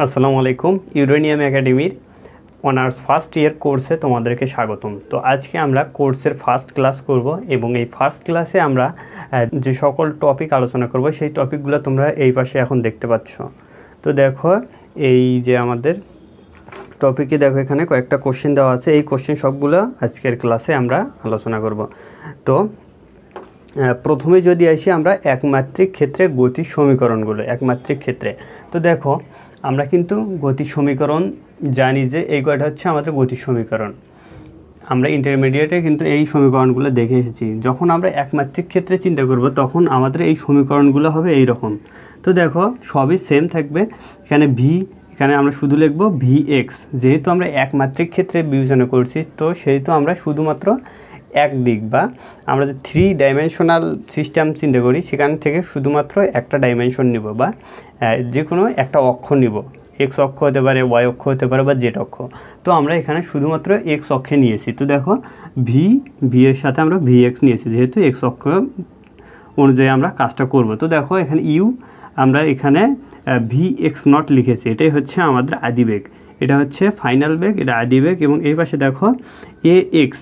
আসসালামু আলাইকুম। ইউরেনিয়াম একাডেমির অনার্স ফার্স্ট ইয়ার কোর্সে তোমাদেরকে স্বাগতম। তো আজকে আমরা কোর্সের ফার্স্ট ক্লাস করব এবং এই ফার্স্ট ক্লাসে আমরা যে সকল টপিক আলোচনা করব সেই টপিকগুলো তোমরা এই পাশে এখন দেখতে পাচ্ছ। তো দেখো, এই যে আমাদের টপিকে দেখো এখানে কয়েকটা কোশ্চেন দেওয়া আছে। এই কোশ্চেন সবগুলো আজকের ক্লাসে আমরা আলোচনা করব। তো প্রথমে যদি আসি আমরা একমাত্রিক ক্ষেত্রে গতির সমীকরণগুলো, একমাত্রিক ক্ষেত্রে। তো দেখো, আমরা কিন্তু গতির সমীকরণ জানি যে এই কয়টা হচ্ছে আমাদের গতির সমীকরণ। আমরা ইন্টারমিডিয়েটে কিন্তু এই সমীকরণগুলো দেখে এসেছি। যখন আমরা একমাত্রিক ক্ষেত্রে চিন্তা করব তখন আমাদের এই সমীকরণগুলো হবে এই রকম। তো দেখো, সবই সেম থাকবে। এখানে আমরা শুধু লিখব ভি এক্স। যেহেতু আমরা একমাত্রিক ক্ষেত্রে বিবেচনা করছি, তো সেহেতু আমরা শুধুমাত্র এক দিক বা আমরা যে 3 ডাইমেনশনাল সিস্টেম চিন্তা করি সেখান থেকে শুধুমাত্র একটা ডাইমেনশন নিব বা যে কোনো একটা অক্ষ নিব। এক্স অক্ষ হতে পারে, ওয়াই অক্ষ হতে পারে বা জেড অক্ষ। তো আমরা এখানে শুধুমাত্র এক্স অক্ষে নিয়েছি। তো দেখো, ভি এর সাথে আমরা ভি এক্স নিয়েছি, যেহেতু এক্স অক্ষ অনুযায়ী আমরা কাজটা করব। তো দেখো, এখানে আমরা এখানে ভি এক্স নট লিখেছি। এটাই হচ্ছে আমাদের আদিবেগ, এটা হচ্ছে ফাইনাল বেগ, এটা আদিবেগ। এবং এই পাশে দেখো এ এক্স,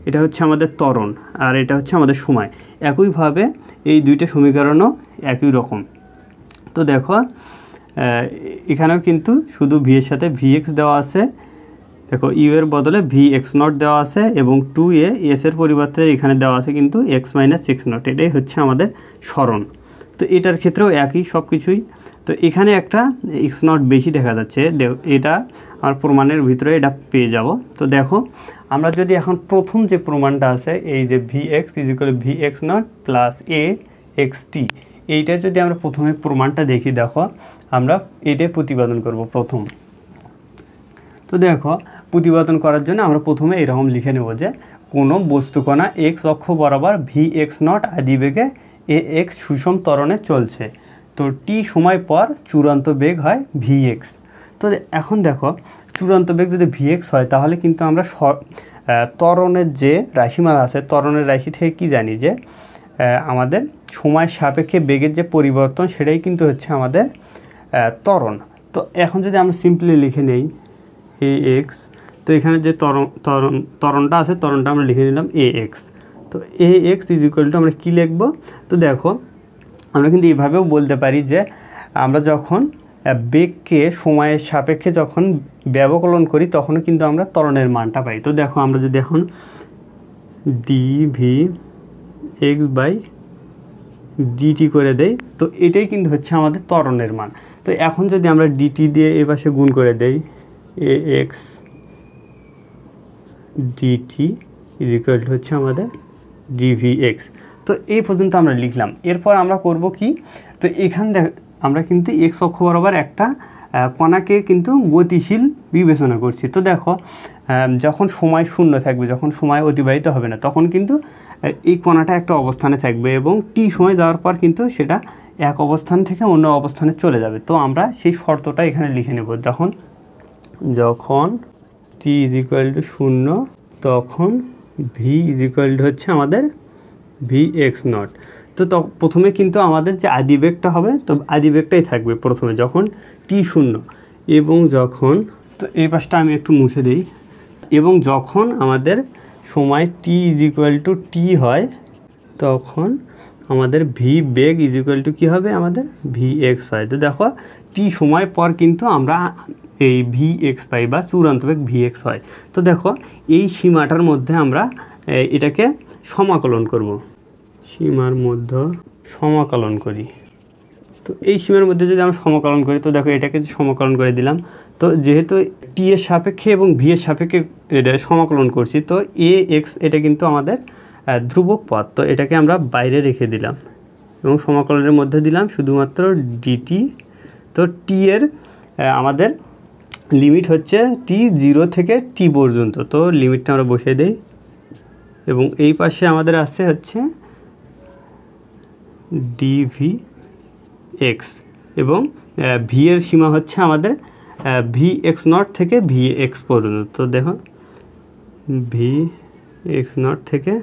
এটা হচ্ছে আমাদের ত্বরণ আর এটা হচ্ছে আমাদের সময়। একইভাবে এই দুইটা সমীকরণও একই রকম। তো দেখো, এখানেও কিন্তু শুধু ভি এর সাথে ভি এক্স দেওয়া আছে। দেখো, ইউ এর বদলে ভি এক্স নট দেওয়া আছে এবং 2a এস এর পরিবর্তে এখানে দেওয়া আছে কিন্তু এক্স মাইনাস এক্স নট। এটাই হচ্ছে আমাদের সরণ। তো এটার ক্ষেত্রেও একই সব কিছুই। তো এখানে একটা এক্স নট বেশি দেখা যাচ্ছে, এটা আমার প্রমাণের ভিতরে এটা পেয়ে যাব। তো দেখো, আমরা যদি এখন প্রথম যে প্রমাণটা আছে, এই যে V X is equal V X naught plus A X T, এইটা যদি আমরা প্রথমে প্রমাণটা দেখি, দেখো আমরা এটাই প্রতিপাদন করব প্রথম। তো দেখো, প্রতিপাদন করার জন্য আমরা প্রথমে এরকম লিখে নেব যে কোনো বস্তুকণা এক্স অক্ষ বরাবর ভি এক্স নট আদিবেগে এ এক্স সুষম ত্বরণে চলছে। তো টি সময় পর চূড়ান্ত বেগ হয় ভি এক্স। তো এখন দেখো, চূড়ান্ত বেগ যদি ভি এক্স হয় তাহলে কিন্তু আমরা ত্বরণের যে রাশিমালা আছে, ত্বরণের রাশি থেকে কি জানি যে আমাদের সময়ের সাপেক্ষে বেগের যে পরিবর্তন সেটাই কিন্তু হচ্ছে আমাদের ত্বরণ। তো এখন যদি আমরা সিম্পলি লিখে নেই এ এক্স, তো এখানে যে ত্বরণটা আছে, ত্বরণটা আমরা লিখে নিলাম এ এক্স। তো এ এক্স ইজ ইকুয়াল টু আমরা কী লিখব? তো দেখো, আমরা কিন্তু এইভাবেও বলতে পারি যে আমরা যখন বেগকে সময়ের সাপেক্ষে যখন ব্যবকলন করি তখনও কিন্তু আমরা ত্বরণের মানটা পাই। তো দেখো, আমরা যদি এখন D V X by D T করে দেই, তো এটাই কিন্তু হচ্ছে আমাদের ত্বরণের মান। তো এখন যদি আমরা ডিটি দিয়ে এ পাশে গুণ করে দেই, A X DT is equal to হচ্ছে আমাদের ডিভি এক্স। তো এই পর্যন্ত আমরা লিখলাম। এরপর আমরা করব কি? তো এখান আমরা কিন্তু এক্স অক্ষ বরাবর একটা কণাকে কিন্তু গতিশীল বিবেচনা করছি। তো দেখো, যখন সময় শূন্য থাকবে, যখন সময় অতিবাহিত হবে না, তখন কিন্তু এই কণাটা একটা অবস্থানে থাকবে এবং টি সময় যাওয়ার পর কিন্তু সেটা এক অবস্থান থেকে অন্য অবস্থানে চলে যাবে। তো আমরা সেই শর্তটা এখানে লিখে নেব। যখন টি ইজ ইকুয়াল টু 0 তখন ভি ইজ ইকুয়াল টু হচ্ছে আমাদের ভি এক্স নট। তো প্রথমে কিন্তু আমাদের যে আদিবেগটা হবে, তো আদিবেগটাই থাকবে প্রথমে যখন টি 0 এবং যখন, তো এই পাশটা আমি একটু মুছে দিই, এবং যখন আমাদের সময় T is equal to T হয় তখন আমাদের ভি বেগ ইজ ইকুয়াল টু কী হবে? আমাদের ভি এক্স হয়। তো দেখো, টি সময় পর কিন্তু আমরা এই ভি এক্স পাই বা চূড়ান্ত বেগ ভি এক্স হয়। তো দেখো, এই সীমাটার মধ্যে আমরা এটাকে সমাকলন করব, সীমার মধ্যে সমাকলন করি। তো এই সীমার মধ্যে যদি আমরা সমাকলন করি, তো দেখো এটাকে সমাকলন করে দিলাম। তো যেহেতু টি এর সাপেক্ষে এবং ভি এর সাপেক্ষে এটা সমাকলন করছি, তো এ এক্স এটা কিন্তু আমাদের ধ্রুবক পদ। তো এটাকে আমরা বাইরে রেখে দিলাম এবং সমাকলনের মধ্যে দিলাম শুধুমাত্র ডিটি। তো টি এর আমাদের লিমিট হচ্ছে টি 0 থেকে টি পর্যন্ত। তো লিমিটটা আমরা বসিয়ে দিই এবং এই পাশে আমাদের আছে হচ্ছে ডিভি এক্স এবং ভি এর সীমা হচ্ছে আমাদের ভি এক্স নট থেকে ভি এক্স পর্যন্ত। তো দেখো, ভি এক্স নট থেকে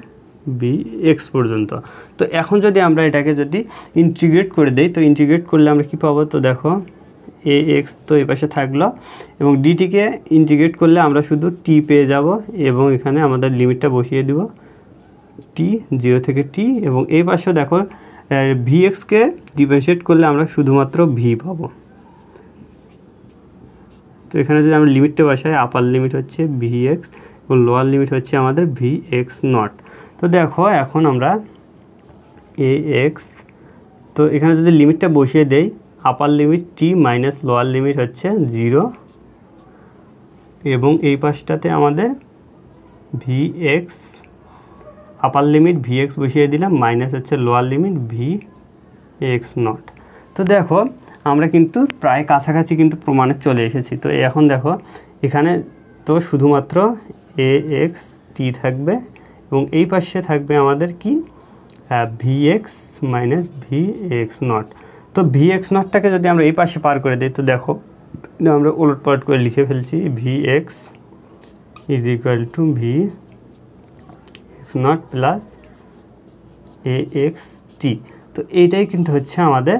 ভি এক্স পর্যন্ত। তো এখন যদি আমরা এটাকে যদি ইন্টিগ্রেট করে দেই, তো ইন্টিগ্রেট করলে আমরা কী পাবো? তো দেখো, এ এক্স তো এই পাশে থাকলো, এবং ডিটিকে ইন্টিগ্রেট করলে আমরা শুধু টি পেয়ে যাব, এবং এখানে আমাদের লিমিটটা বসিয়ে দিব টি 0 থেকে টি, এবং এই পাশেও দেখো ভি এক্সকে ডিফারেন্সিয়েট করলে আমরা শুধুমাত্র ভি পাবো। তো এখানে যদি আমরা লিমিটটা বসাই, আপার লিমিট হচ্ছে ভি এক্স এবং লোয়ার লিমিট হচ্ছে আমাদের ভি এক্স নট। তো দেখো এখন আমরা এ এক্স, তো এখানে যদি লিমিটটা বসিয়ে দেই, আপার লিমিট টি মাইনাস লোয়ার লিমিট হচ্ছে 0, এবং এই পাশটাতে আমাদের ভি এক্স, আপার লিমিট ভি এক্স বসিয়ে দিলাম, মাইনাস হচ্ছে lower limit V X not. তো দেখো আমরা কিন্তু প্রায় কাছাকাছি কিন্তু প্রমাণে চলে এসেছি। তো এখন দেখো এখানে তো শুধুমাত্র এ এক্স টি থাকবে, এবং এই পাশে থাকবে আমাদের কি V x minus V X not. তো ভি এক্স নটটাকে যদি আমরা এই পাশে পার করে দিই, তো দেখো আমরা ওলট পালট করে লিখে ফেলছি, V X is equal to V X naught plus A X T. তো এইটাই কিন্তু হচ্ছে আমাদের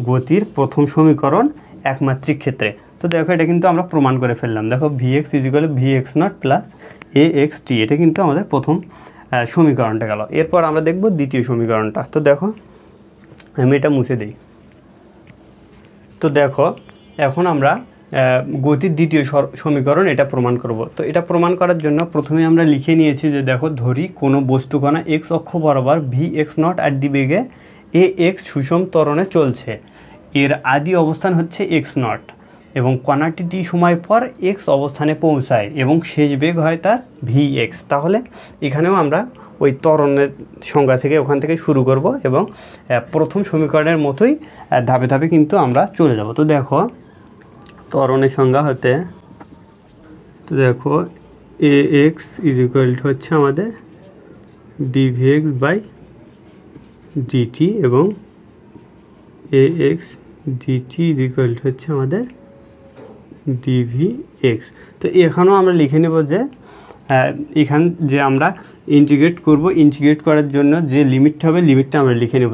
গতির প্রথম সমীকরণ একমাত্রিক ক্ষেত্রে। তো দেখো এটা কিন্তু আমরা প্রমাণ করে ফেললাম। দেখো V X is equal V X naught plus A X T, এটা কিন্তু আমাদের প্রথম সমীকরণটা গেল। এরপর আমরা দেখব দ্বিতীয় সমীকরণটা। তো দেখো আমি এটা মুছে দিই। তো দেখো এখন আমরা গতির দ্বিতীয় সমীকরণ এটা প্রমাণ করব। তো এটা প্রমাণ করার জন্য প্রথমে আমরা লিখে নিয়েছি যে দেখো ধরি কোনো বস্তুকণা এক্স অক্ষ বরাবর ভি এক্স নট আর ডি বেগে এ এক্স সুষম ত্বরণে চলছে, এর আদি অবস্থান হচ্ছে এক্স নট, এবং কণাটি টি সময় পর এক্স অবস্থানে পৌঁছায় এবং শেষ বেগ হয় তার ভি এক্স। তাহলে এখানেও আমরা ওই ত্বরণের সংজ্ঞা থেকে ওখান থেকে শুরু করব, এবং প্রথম সমীকরণের মতোই ধাপে ধাপে কিন্তু আমরা চলে যাব। তো দেখো ত্বরণের সংজ্ঞা হতে, তো দেখো A X is equal to হচ্ছে আমাদের ডিভি এক্স বাই ডিটি, এবং A X DT is equal to হচ্ছে আমাদের ডিভি এক্স। তো এখানেও আমরা লিখে নেব যে এখান যে আমরা ইন্টিগ্রেট করব, ইন্টিগ্রেট করার জন্য যে লিমিটটা হবে লিমিটটা আমরা লিখে নেব।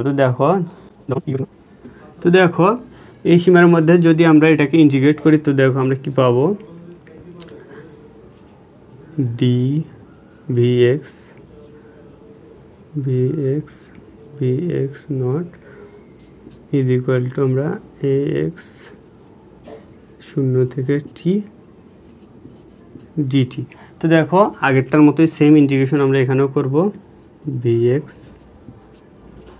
তো দেখো এই সীমার মধ্যে যদি আমরা এটাকে ইন্টিগ্রেট করি, তো দেখো আমরা কি পাবো, D V X naught is equal two আমরা এ এক্স 0 থেকে টি ডিটি। তো দেখো আগেরটার মতোই সেম ইন্টিগ্রেশন আমরা এখানেও করব, ভি এক্স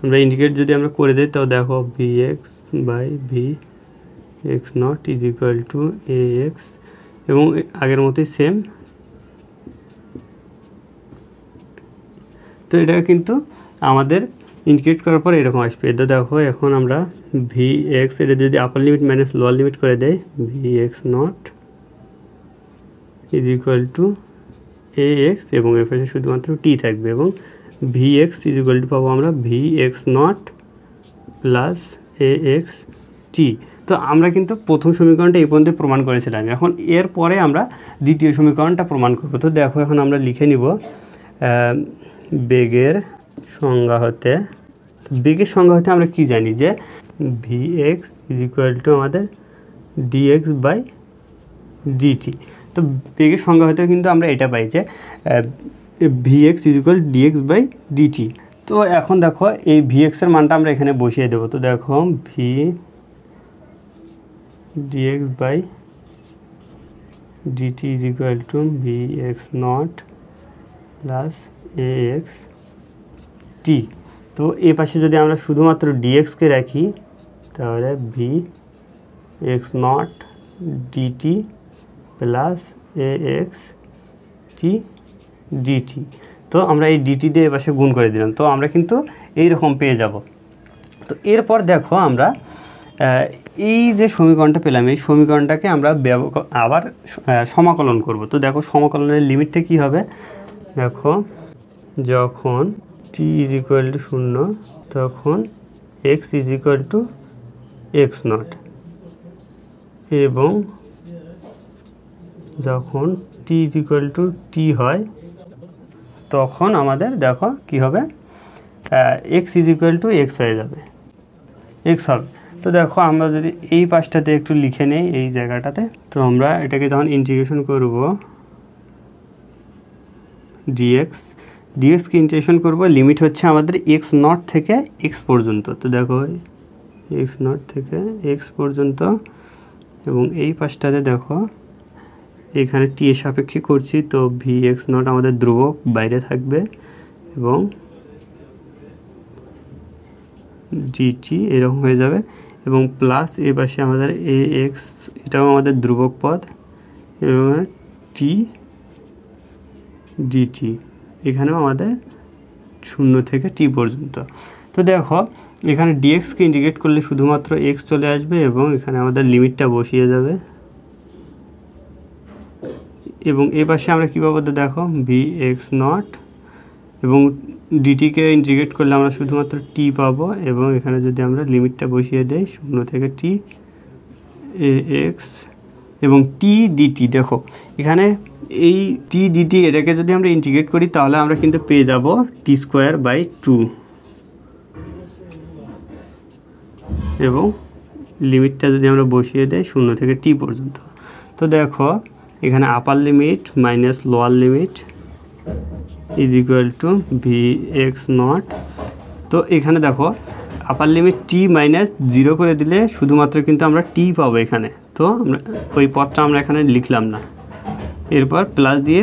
আমরা ইন্টিগ্রেট যদি আমরা করে দিই, তো দেখো V X by V X naught is equal to A X, এবং আগের মতোই সেম। তো এটা কিন্তু আমাদের ইন্টিগ্রেট করার পর এরকম আসবে। তো দেখো এখন আমরা ভি এক্স এটা যদি upper limit minus lower limit করে দেয়, V X naught is equal to A X, এবং এর পাশে শুধুমাত্র টি থাকবে, এবং V X is equal to পাবো আমরা V X naught plus A X T. তো আমরা কিন্তু প্রথম সমীকরণটা এই পর্যন্ত প্রমাণ করেছিলাম, এখন এরপরে আমরা দ্বিতীয় সমীকরণটা প্রমাণ করব। তো দেখো এখন আমরা লিখে নিব বেগের সংজ্ঞা হতে, বেগের সংজ্ঞা হতে আমরা কি জানি যে V X is equal to আমাদের ডি এক্স বাই ডিটি। তো বেগের সংজ্ঞা হতে কিন্তু আমরা এটা পাই যে V X is equal D X by DT. তো এখন দেখো এই ভি এক্সের মানটা আমরা এখানে বসিয়ে দেবো। তো দেখো V D X by DT is equal to V X naught plus A X T. তো এ পাশে যদি আমরা শুধুমাত্র ডিএক্সকে রাখি, তাহলে V X naught DT plus A X T DT. তো আমরা এই ডিটি দিয়ে এ পাশে গুণ করে দিলাম, তো আমরা কিন্তু এইরকম পেয়ে যাব। তো এরপর দেখো আমরা এই যে সমীকরণটা পেলাম, এই সমীকরণটাকে আমরা আবার সমাকলন করব। তো দেখো সমাকলনের লিমিটটা কী হবে, দেখো যখন টি ইজ ইকুয়াল টু 0 তখন x is equal two x not, এবং যখন টি ইজ ইকুয়াল টু টি হয় তখন আমাদের দেখো কি হবে, x is equal two x হয়ে যাবে, এক্স হবে। তো তো দেখো আমরা যদি এই পাশটাতে একটু লিখে নেই এই জায়গাটাতে, তো আমরা এটাকে যখন ইন্টিগ্রেশন করব ডিএক্সকে ইন্টিগ্রেশন করব, লিমিট হচ্ছে আমাদের এক্স নট থেকে এক্স পর্যন্ত। তো দেখো এক্স নট থেকে এক্স পর্যন্ত, এবং এই পাশটাতে দেখো এখানে টি এর সাপেক্ষে করছি, তো ভি এক্স নট আমাদের ধ্রুবক বাইরে থাকবে এবং ডিটি এরকম হয়ে যাবে, এবং প্লাস এই পাশে আমাদের এ এক্স এটাও আমাদের ধ্রুবক পদ এবং টি ডিটি এখানেও আমাদের 0 থেকে টি পর্যন্ত। তো দেখো এখানে ডিএক্সকে ইন্টিগ্রেট করলে শুধুমাত্র এক্স চলে আসবে এবং এখানে আমাদের লিমিটটা বসিয়ে যাবে, এবং এই পাশে আমরা কী পাবো, তো দেখো ভি এক্স নট এবং ডিটিকে ইন্টিগ্রেট করলে আমরা শুধুমাত্র টি পাবো, এবং এখানে যদি আমরা লিমিটটা বসিয়ে দেই 0 থেকে টি এ এক্স এবং টি ডিটি। দেখো এখানে এই টি ডিটি এটাকে যদি আমরা ইন্টিগ্রেট করি তাহলে আমরা কিন্তু পেয়ে যাব টি স্কোয়ার বাই 2, এবং লিমিটটা যদি আমরা বসিয়ে দেই 0 থেকে টি পর্যন্ত। তো দেখো এখানে আপার limit minus lower limit is equal to V X not. তো এখানে দেখো আপার লিমিট টি মাইনাস 0 করে দিলে শুধুমাত্র কিন্তু আমরা টি পাবো এখানে, তো আমরা ওই পদটা আমরা এখানে লিখলাম না। এরপর প্লাস দিয়ে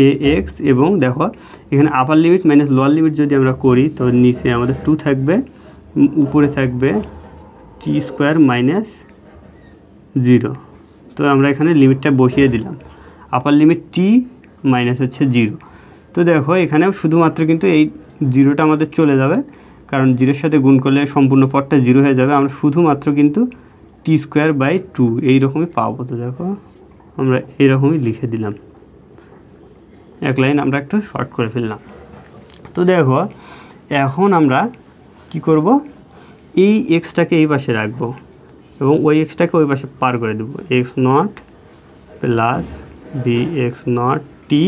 এ এক্স, এবং দেখো এখানে আপার লিমিট মাইনাস লোয়ার লিমিট যদি আমরা করি তো নিচে আমাদের 2 থাকবে, উপরে থাকবে টি স্কোয়ার মাইনাস 0। তো আমরা এখানে লিমিটটা বসিয়ে দিলাম, আপার লিমিট টি মাইনাস হচ্ছে 0। তো দেখো এখানেও শুধুমাত্র কিন্তু এই 0টা আমাদের চলে যাবে, কারণ 0-এর সাথে গুণ করলে সম্পূর্ণ পদটা 0 হয়ে যাবে, আমরা শুধুমাত্র কিন্তু টি স্কোয়ার বাই 2 এইরকমই পাবো। তো দেখো আমরা এরকমই লিখে দিলাম, এক লাইন আমরা একটু শর্ট করে ফেললাম। তো দেখো এখন আমরা কি করব, এই এক্সটাকে এই পাশে রাখবো এবং ওই এক্সটাকে ওই পাশে পার করে দেবো, X naught plus B X naught T.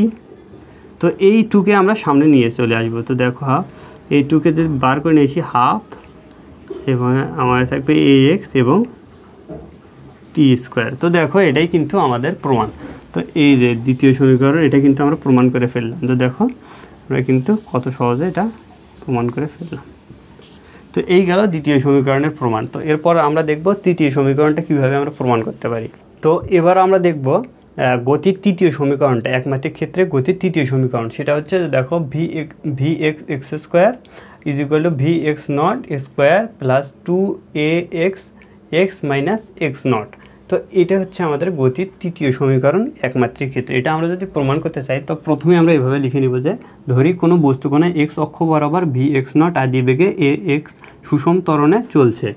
তো এই 2কে আমরা সামনে নিয়ে চলে আসবো। তো দেখো হাফ, এই 2কে যদি বার করে নিয়েছি হাফ, এবং আমার থাকবে এ এক্স এবং টি স্কোয়ার। তো দেখো এটাই কিন্তু আমাদের প্রমাণ। তো এই যে দ্বিতীয় সমীকরণ, এটা কিন্তু আমরা প্রমাণ করে ফেললাম। তো দেখো আমরা কিন্তু কত সহজে এটা প্রমাণ করে ফেললাম। তো এই গেল দ্বিতীয় সমীকরণের প্রমাণ। তো এরপর আমরা দেখব তৃতীয় সমীকরণটা কীভাবে আমরা প্রমাণ করতে পারি। তো এবার আমরা দেখব গতির তৃতীয় সমীকরণটা, একমাত্রিক ক্ষেত্রে গতির তৃতীয় সমীকরণ। সেটা হচ্ছে দেখো V x x square is equal to V X naught square plus 2ax x minus X not. তো এটা হচ্ছে আমাদের গতির তৃতীয় সমীকরণ একমাত্রিক ক্ষেত্রে। এটা আমরা যদি প্রমাণ করতে চাই তো প্রথমে আমরা এভাবে লিখে নিব যে ধরি কোনো বস্তুকণা এক্স অক্ষ বরাবর ভি এক্স নট আদি বেগে এ এক্স সুষম ত্বরণে চলছে।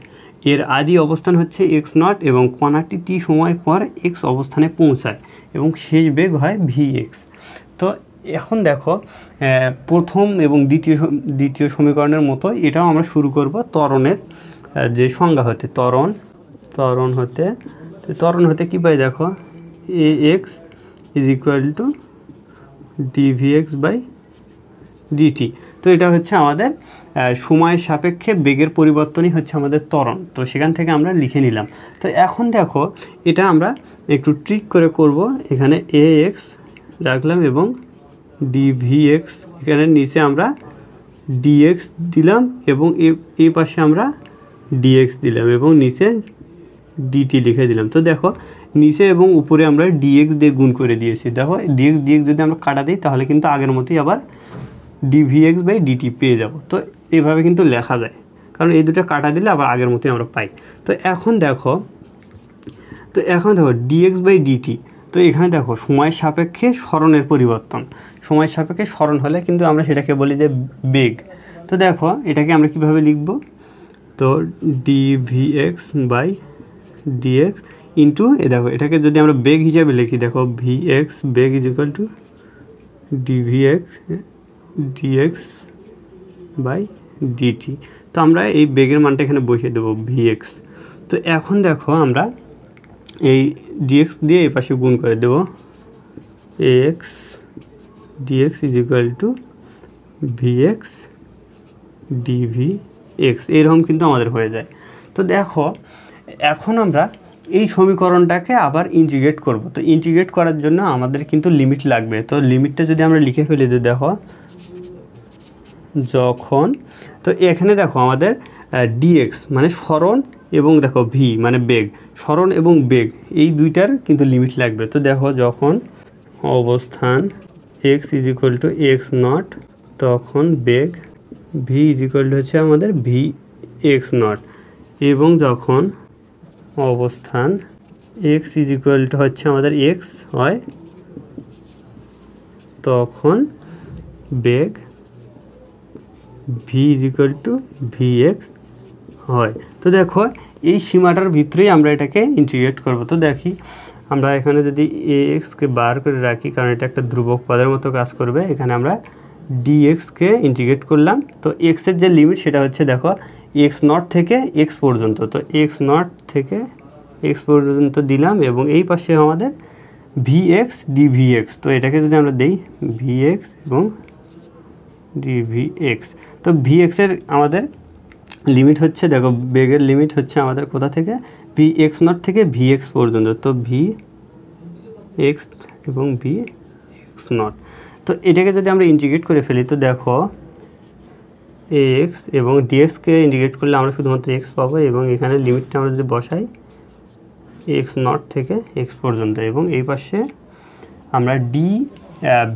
এর আদি অবস্থান হচ্ছে এক্স নট এবং কণাটি টি সময় পর এক্স অবস্থানে পৌঁছায় এবং শেষ বেগ হয় ভি এক্স। তো এখন দেখো প্রথম এবং দ্বিতীয় সমীকরণের মতো এটাও আমরা শুরু করব ত্বরণের যে সংজ্ঞা হতে, ত্বরণ হতে কী পাই, দেখো A X is equal to DV X by DT. তো এটা হচ্ছে আমাদের সময়ের সাপেক্ষে বেগের পরিবর্তনই হচ্ছে আমাদের ত্বরণ। তো সেখান থেকে আমরা লিখে নিলাম। তো এখন দেখো এটা আমরা একটু ট্রিক করে করব। এখানে এ এক্স রাখলাম এবং ডিভি এক্স, এখানে নিচে আমরা ডিএক্স দিলাম এবং এই পাশে আমরা ডিএক্স দিলাম এবং নিচে ডিটি লিখে দিলাম। তো দেখো নিচে এবং উপরে আমরা ডিএক্স দিয়ে গুণ করে দিয়েছি। দেখো ডিএক্স যদি আমরা কাটা দিই তাহলে কিন্তু আগের মতোই আবার ডিভিএক্স বাই ডিটি পেয়ে যাব। তো এইভাবে কিন্তু লেখা যায়, কারণ এই দুটো কাটা দিলে আবার আগের মতোই আমরা পাই। তো এখন দেখো ডিএক্স বাই ডিটি। তো এখানে দেখো সময়ের সাপেক্ষে সরণের পরিবর্তন, সময়ের সাপেক্ষে সরণ হলে কিন্তু আমরা সেটাকে বলি যে বেগ। তো দেখো এটাকে আমরা কিভাবে লিখব, তো ডিভিএক্স বাই ডিএক্স ইন্টু দেখো এটাকে যদি আমরা বেগ হিসাবে লিখি, দেখো ভিএক্স বেগ is equal to DVX DX by DT. তো আমরা এই বেগের মানটা এখানে বসিয়ে দেবো ভিএক্স। তো এখন দেখো আমরা এই ডিএক্স দিয়ে এই পাশে গুণ করে দেবো, X D X is equal to V X D V X, এরকম কিন্তু আমাদের হয়ে যায়। তো তো দেখো এখন আমরা এই সমীকরণটাকে আবার ইন্টিগ্রেট করব। তো ইন্টিগ্রেট করার জন্য আমাদের কিন্তু লিমিট লাগবে। তো লিমিটটা যদি আমরা লিখে ফেলি, তো দেখো যখন, তো এখানে দেখো আমাদের ডিএক্স মানে সরণ এবং দেখো ভি মানে বেগ, সরণ এবং বেগ এই দুইটার কিন্তু লিমিট লাগবে। তো দেখো যখন অবস্থান x is equal two x not, তখন বেগ ভি ইজ ইকুয়াল টু হচ্ছে আমাদের ভি এক্স নট, এবং যখন অবস্থান এক্স ইজ ইকুয়াল টু হচ্ছে আমাদের এক্স হয়, তখন বেগ V is equal to V X হয়। তো দেখো এই সীমাটার ভিতরেই আমরা এটাকে ইন্টিগ্রেট করব। তো দেখি আমরা এখানে যদি এ এক্সকে বার করে রাখি, কারণ এটা একটা ধ্রুবক পদের মতো কাজ করবে, এখানে আমরা ডিএক্সকে ইন্টিগ্রেট করলাম। তো এক্সের যে লিমিট সেটা হচ্ছে দেখো এক্স নট থেকে এক্স পর্যন্ত। তো এক্স নট থেকে এক্স পর্যন্ত দিলাম, এবং এই পাশে আমাদের ভি এক্স ডিভি এক্স। তো এটাকে যদি আমরা দিই ভি এক্স এবং ডিভি এক্স, তো ভি এক্সের আমাদের লিমিট হচ্ছে দেখো বেগের লিমিট হচ্ছে আমাদের কোথা থেকে, ভি এক্স নট থেকে ভি এক্স পর্যন্ত। তো ভি এক্স এবং ভি এক্স নট, তো এটাকে যদি আমরা ইন্টিগ্রেট করে ফেলি, তো দেখো এক্স এবং ডিএক্সকে ইন্টিগ্রেট করলে আমরা শুধুমাত্র এক্স পাবো, এবং এখানে লিমিটটা আমরা যদি বসাই এক্স নট থেকে এক্স পর্যন্ত, এবং এই পাশে আমরা D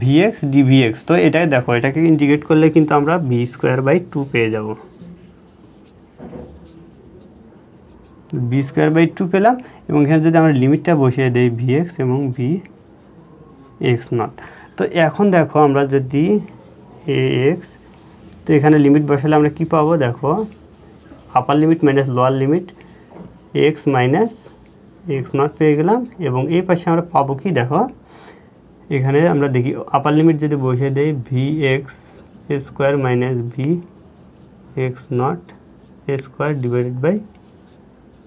V X D V X. তো এটাই দেখো এটাকে ইন্টিগ্রেট করলে কিন্তু আমরা ভি স্কোয়ার বাই 2 পেয়ে যাব, ভি স্কোয়ার বাই 2 পেলাম। এবং এখানে যদি আমরা লিমিটটা বসিয়ে দিই ভি এক্স এবং ভি এক্স নট, তো এখন দেখো আমরা যদি এ এক্স, তো এখানে লিমিট বসালে আমরা কি পাবো, দেখো আপার limit minus lower limit x minus X not পেয়ে গেলাম। এবং এই পাশে আমরা পাবো কি, দেখো এখানে আমরা দেখি আপার লিমিট যদি বসিয়ে দেই V X square minus V X naught square divided by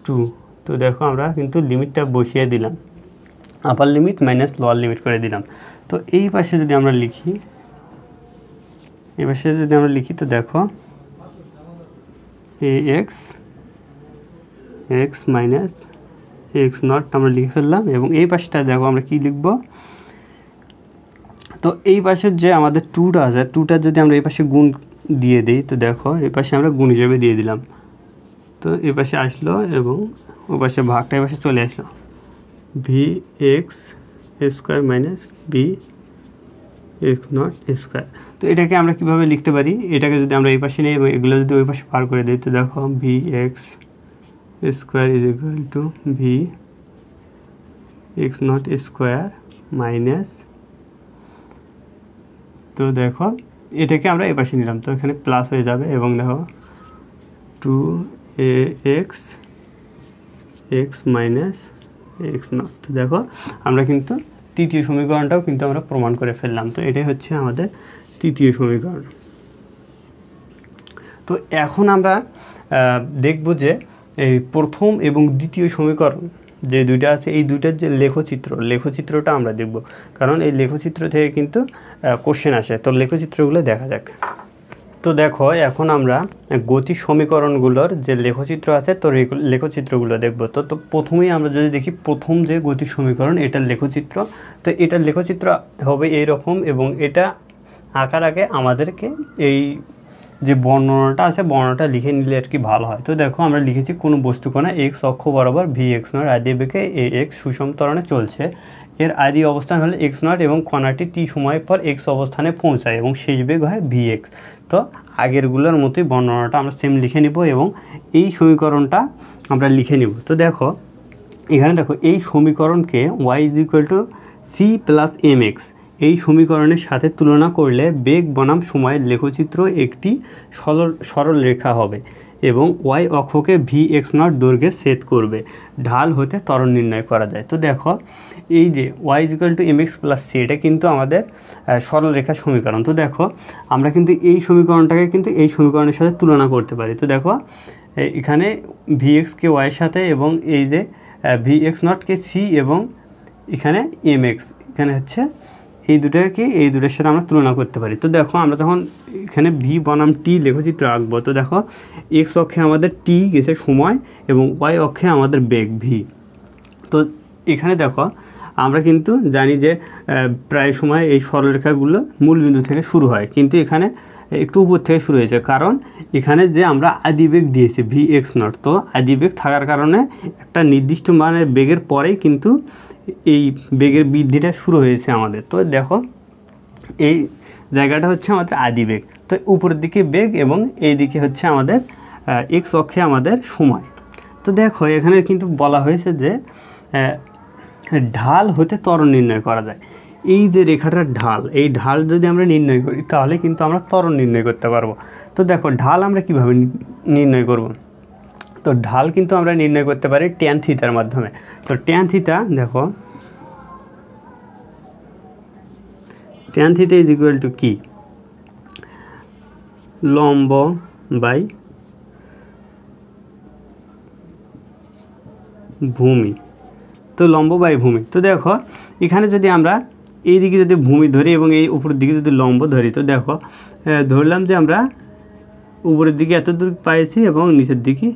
2। তো দেখো আমরা কিন্তু লিমিটটা বসিয়ে দিলাম, upper limit minus lower limit করে দিলাম। তো এই পাশে যদি আমরা লিখি, এই পাশে যদি আমরা লিখি, তো দেখো A X X minus X naught আমরা লিখে ফেললাম। এবং এই পাশটা দেখো আমরা কি লিখব, তো এই পাশের যে আমাদের 2টা আছে, 2টা যদি আমরা এই পাশে গুণ দিয়ে দিই, তো দেখো এই পাশে আমরা গুণ হিসেবে দিয়ে দিলাম, তো এই পাশে আসলো এবং ও পাশে ভাগটা এই পাশে চলে আসলো, V X square minus V X naught square. তো এটাকে আমরা কীভাবে লিখতে পারি, এটাকে যদি আমরা এই পাশে নিই এবং এগুলো যদি ওই পাশে পার করে দিই, তো দেখো V X square is equal to V X naught square minus, তো দেখো এটাকে আমরা এই পাশে নিলাম, তো এখানে প্লাস হয়ে যাবে। এবং দেখো 2ax x minus X not. তো দেখো আমরা কিন্তু তৃতীয় সমীকরণটাও কিন্তু আমরা প্রমাণ করে ফেললাম। তো এটাই হচ্ছে আমাদের তৃতীয় সমীকরণ। তো এখন আমরা দেখব যে এই প্রথম এবং দ্বিতীয় সমীকরণ যে দুইটা আছে, এই দুইটার যে লেখচিত্রটা আমরা দেখব, কারণ এই লেখচিত্র থেকে কিন্তু কোশ্চেন আসে। তো লেখচিত্রগুলো দেখা যাক। তো দেখো এখন আমরা গতি সমীকরণগুলোর যে লেখচিত্র আছে, তো লেখচিত্রগুলো দেখব। তো প্রথমেই আমরা যদি দেখি প্রথম যে গতি সমীকরণ, এটার লেখচিত্র, তো এটার লেখচিত্র হবে এই রকম, এবং এটা আঁকার আগে আমাদেরকে এই যে বর্ণনাটা আছে বর্ণনাটা লিখে নিলে আর কি ভালো হয়। তো দেখো আমরা লিখেছি কোনো বস্তুকণা এক্স অক্ষ বরাবর ভি এক্স নট আদি বেগে এ এক্স সুষম ত্বরণে চলছে, এর আদি অবস্থান হলে এক্স নট এবং কণাটি টি সময় পর এক্স অবস্থানে পৌঁছায় এবং শেষ বেগ হয় ভি এক্স। তো আগেরগুলোর মতোই বর্ণনাটা আমরা সেম লিখে নিব এবং এই সমীকরণটা আমরা লিখে নিব। তো দেখো এখানে দেখো এই সমীকরণকে Y is equal to C plus M X এই সমীকরণের সাথে তুলনা করলে বেগ বনাম সময়ের লেখচিত্র একটি সরল রেখা হবে এবং ওয়াই অক্ষকে ভি এক্স নট দৈর্ঘ্যে ছেদ করবে, ঢাল হতে ত্বরণ নির্ণয় করা যায়। তো দেখো এই যে Y is equal to M X plus C, এটা কিন্তু আমাদের সরল রেখা সমীকরণ। তো দেখো আমরা কিন্তু এই সমীকরণটাকে কিন্তু এই সমীকরণের সাথে তুলনা করতে পারি। তো দেখো এখানে ভি এক্সকে ওয়াইয়ের সাথে এবং এই যে ভি এক্স নটকে সি এবং এখানে এম এক্স, এখানে হচ্ছে এই দুটাকে এই দুটার সাথে আমরা তুলনা করতে পারি। তো দেখো আমরা যখন এখানে ভি বনাম টি লেখচিত্র আঁকবো, তো দেখো এক্স অক্ষে আমাদের টি গেছে সময় এবং ওয়াই অক্ষে আমাদের বেগ ভি। তো এখানে দেখো আমরা কিন্তু জানি যে প্রায় সময় এই সরলরেখাগুলো মূলবিন্দু থেকে শুরু হয়, কিন্তু এখানে একটু উপর থেকে শুরু হয়েছে, কারণ এখানে যে আমরা আদিবেগ দিয়েছি ভি এক্স নট। তো আদিবেগ থাকার কারণে একটা নির্দিষ্ট মানের বেগের পরেই কিন্তু এই বেগের বৃদ্ধিটা শুরু হয়েছে আমাদের। তো দেখো এই জায়গাটা হচ্ছে আমাদের আদিবেগ। তো উপরের দিকে বেগ এবং এই দিকে হচ্ছে আমাদের এক্স অক্ষে আমাদের সময়। তো দেখো এখানে কিন্তু বলা হয়েছে যে ঢাল হতে ত্বরণ নির্ণয় করা যায়। এই যে রেখাটার ঢাল, এই ঢাল যদি আমরা নির্ণয় করি তাহলে কিন্তু আমরা ত্বরণ নির্ণয় করতে পারবো। তো দেখো ঢাল আমরা কিভাবে নির্ণয় করব? তো ঢাল কিন্তু আমরা নির্ণয় করতে পারি ট্যান থিটার মাধ্যমে। তো ট্যান থিটা দেখো, tan theta is equal two কি? লম্ব বাই ভূমি। তো লম্ব বাই ভূমি। তো দেখো এখানে যদি আমরা এই দিকে যদি ভূমি ধরি এবং এই উপরের দিকে যদি লম্ব ধরি, তো দেখো ধরলাম যে আমরা উপরের দিকে এত দূর পাইছি এবং নিচের দিকে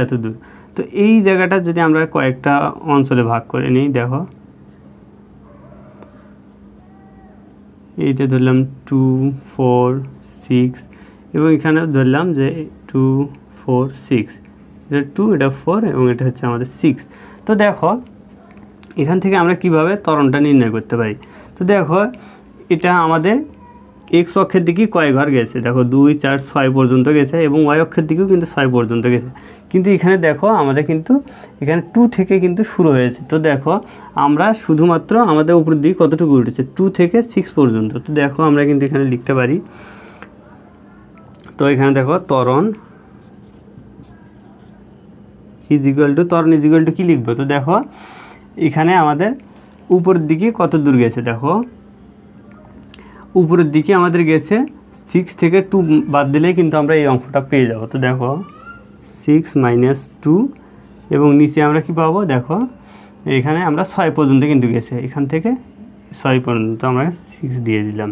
এত দূর। তো এই জায়গাটা যদি আমরা কয়েকটা অঞ্চলে ভাগ করে নিই, দেখো এইটা ধরলাম 2 4 6 এবং এখানে ধরলাম যে 2 4 6, এটা 2 এটা 4 এবং এটা হচ্ছে আমাদের 6। তো দেখো এখান থেকে আমরা কিভাবে ত্বরণটা নির্ণয় করতে পারি? তো দেখো এটা আমাদের এক্স অক্ষের দিকে কয় ঘর গেছে, দেখো 2 4 6 পর্যন্ত গেছে এবং ওয়াই অক্ষের দিকেও কিন্তু 6 পর্যন্ত গেছে। কিন্তু এখানে দেখো আমাদের কিন্তু এখানে 2 থেকে কিন্তু শুরু হয়েছে। তো দেখো আমরা শুধুমাত্র আমাদের উপরের দিকে কতটুকু উঠেছে, 2 থেকে 6 পর্যন্ত। তো দেখো আমরা কিন্তু এখানে লিখতে পারি, তো এখানে দেখো ত্বরণ ইজ ইকুয়াল টু, ত্বরণ ইজ ইকুয়াল টু কী লিখবো? তো দেখো এখানে আমাদের উপরের দিকে কত দূর গেছে, দেখো উপরের দিকে আমাদের গেছে 6 থেকে 2 বাদ দিলেই কিন্তু আমরা এই অঙ্কটা পেয়ে যাব। তো দেখো 6 - 2 এবং নিচে আমরা কি পাবো, দেখো এখানে আমরা 6 পর্যন্ত কিন্তু গেছে, এখান থেকে 6 পর্যন্ত আমরা 6 দিয়ে দিলাম।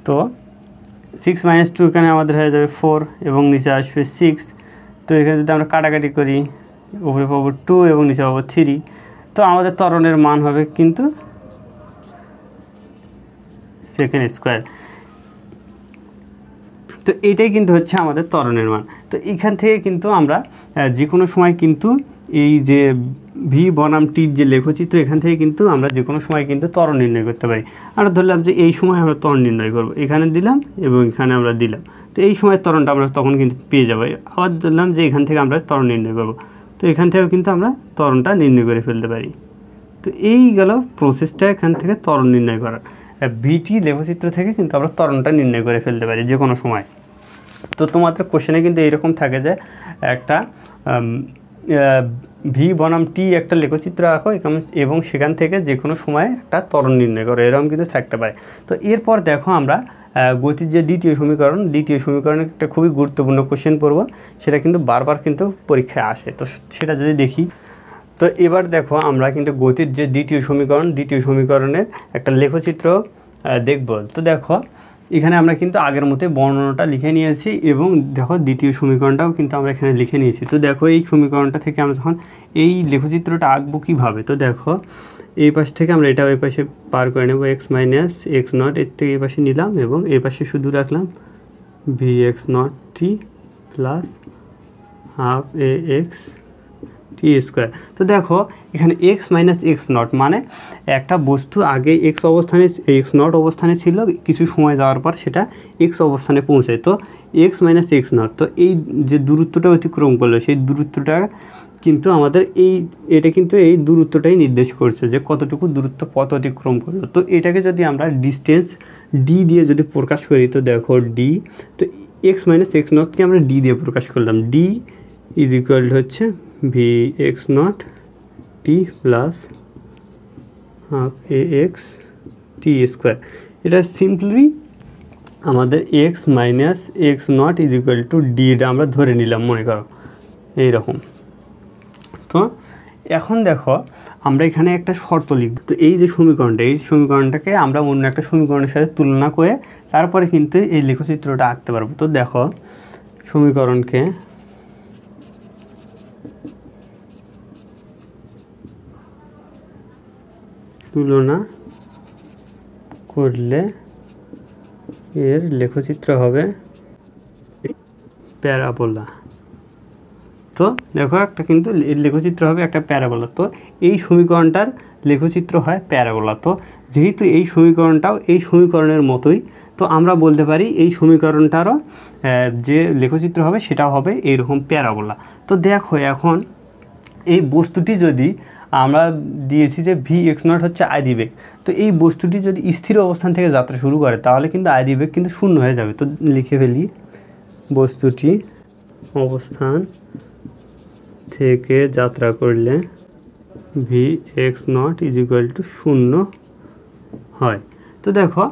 তো 6 - 2 এখানে আমাদের হয়ে যাবে 4 এবং নিচে আসবে 6। তো এখানে যদি আমরা কাটাকাটি করি, উপরে পাবো 2 এবং নিচে পাবো 3। তো আমাদের ত্বরণের মান হবে কিন্তু সেকেন্ড স্কোয়ার। তো এইটাই কিন্তু হচ্ছে আমাদের ত্বরণের মান। তো এখান থেকে কিন্তু আমরা যে কোনো সময় কিন্তু এই যে ভি বনাম টির যে লেখচিত্র, এখান থেকে কিন্তু আমরা যে কোনো সময় কিন্তু ত্বরণ নির্ণয় করতে পারি। আমরা ধরলাম যে এই সময় আমরা ত্বরণ নির্ণয় করব, এখানে দিলাম এবং এখানে আমরা দিলাম। তো এই সময়ের ত্বরণটা আমরা তখন কিন্তু পেয়ে যাবো। আবার ধরলাম যে এখান থেকে আমরা ত্বরণ নির্ণয় করব, তো এখান থেকেও কিন্তু আমরা ত্বরণটা নির্ণয় করে ফেলতে পারি। তো এই গেল প্রসেসটা এখান থেকে ত্বরণ নির্ণয় করার। ভিটি লেখচিত্র থেকে কিন্তু আমরা ত্বরণটা নির্ণয় করে ফেলতে পারি যে কোনো সময়। তো তোমাদের কোশ্চেনে কিন্তু এইরকম থাকে যে একটা ভি বনাম টি একটা লেখচিত্র আঁকো এবং সেখান থেকে যে কোনো সময় একটা ত্বরণ নির্ণয় করো, এরকম কিন্তু থাকতে পারে। তো এরপর দেখো আমরা গতির যে দ্বিতীয় সমীকরণের একটা খুবই গুরুত্বপূর্ণ কোশ্চেন পড়ব, সেটা কিন্তু বারবার কিন্তু পরীক্ষায় আসে। তো সেটা যদি দেখি, তো এবার দেখো আমরা কিন্তু গতির যে দ্বিতীয় সমীকরণের একটা লেখচিত্র দেখব। তো দেখো এখানে আমরা কিন্তু আগের মতোই বর্ণনাটা লিখে নিয়েছি এবং দেখো দ্বিতীয় সমীকরণটাও কিন্তু আমরা এখানে লিখে নিয়েছি। তো দেখো এই সমীকরণটা থেকে আমরা যখন এই লেখচিত্রটা আঁকবো কীভাবে, তো দেখো এই পাশ থেকে আমরা এটা ওই পাশে পার করে নেব, x - x নট এর থেকে এই পাশে নিলাম এবং এই পাশে শুধু রাখলাম vx nought T plus half ax T square. তো দেখো এখানে x - x নট মানে একটা বস্তু আগে x নট অবস্থানে ছিল, কিছু সময় যাওয়ার পর সেটা x অবস্থানে পৌঁছায়। তো x - x নট, তো এই যে দূরত্বটা অতিক্রম করলো সেই দূরত্বটা কিন্তু আমাদের এটা কিন্তু এই দূরত্বটাই নির্দেশ করছে যে কতটুকু দূরত্ব পথ অতিক্রম করলো। তো এটাকে যদি আমরা ডিস্টেন্স ডি দিয়ে যদি প্রকাশ করি, তো দেখো ডি, তো x - x নটকে আমরা ডি দিয়ে প্রকাশ করলাম। ডি ইজ ইকুয়াল হচ্ছে vx nought T plus half ax T square. এটা সিম্পলি আমাদের x - x nought is equal to ডিটা আমরা ধরে নিলাম, মনে করো এইরকম। তো এখন দেখো আমরা এখানে একটা শর্ত লিখব। তো এই যে সমীকরণটা, এই সমীকরণটাকে আমরা অন্য একটা সমীকরণের সাথে তুলনা করে তারপরে কিন্তু এই লেখচিত্রটা আঁকতে পারবো। তো দেখো সমীকরণকে তুলনা করলে এর লেখচিত্র হবে প্যারাবোলা। তো দেখো একটা কিন্তু লেখচিত্র হবে একটা প্যারাবোলা। তো এই সমীকরণটার লেখচিত্র হয় প্যারাবোলা। তো যেহেতু এই সমীকরণটাও এই সমীকরণের মতোই, তো আমরা বলতে পারি এই সমীকরণটারও যে লেখচিত্র হবে সেটাও হবে এইরকম প্যারাবোলা। তো দেখো এখন এই বস্তুটি যদি আমরা দিয়েছি যে v(x0) হচ্ছে আদি বেগ, তো এই বস্তুটি যদি স্থির অবস্থান থেকে যাত্রা শুরু করে তাহলে কিন্তু আদি বেগ কিন্তু শূন্য হয়ে যাবে। তো লিখে ফেলি, বস্তুটি অবস্থান থেকে যাত্রা করলে v(x0) = 0 হয়। তো দেখো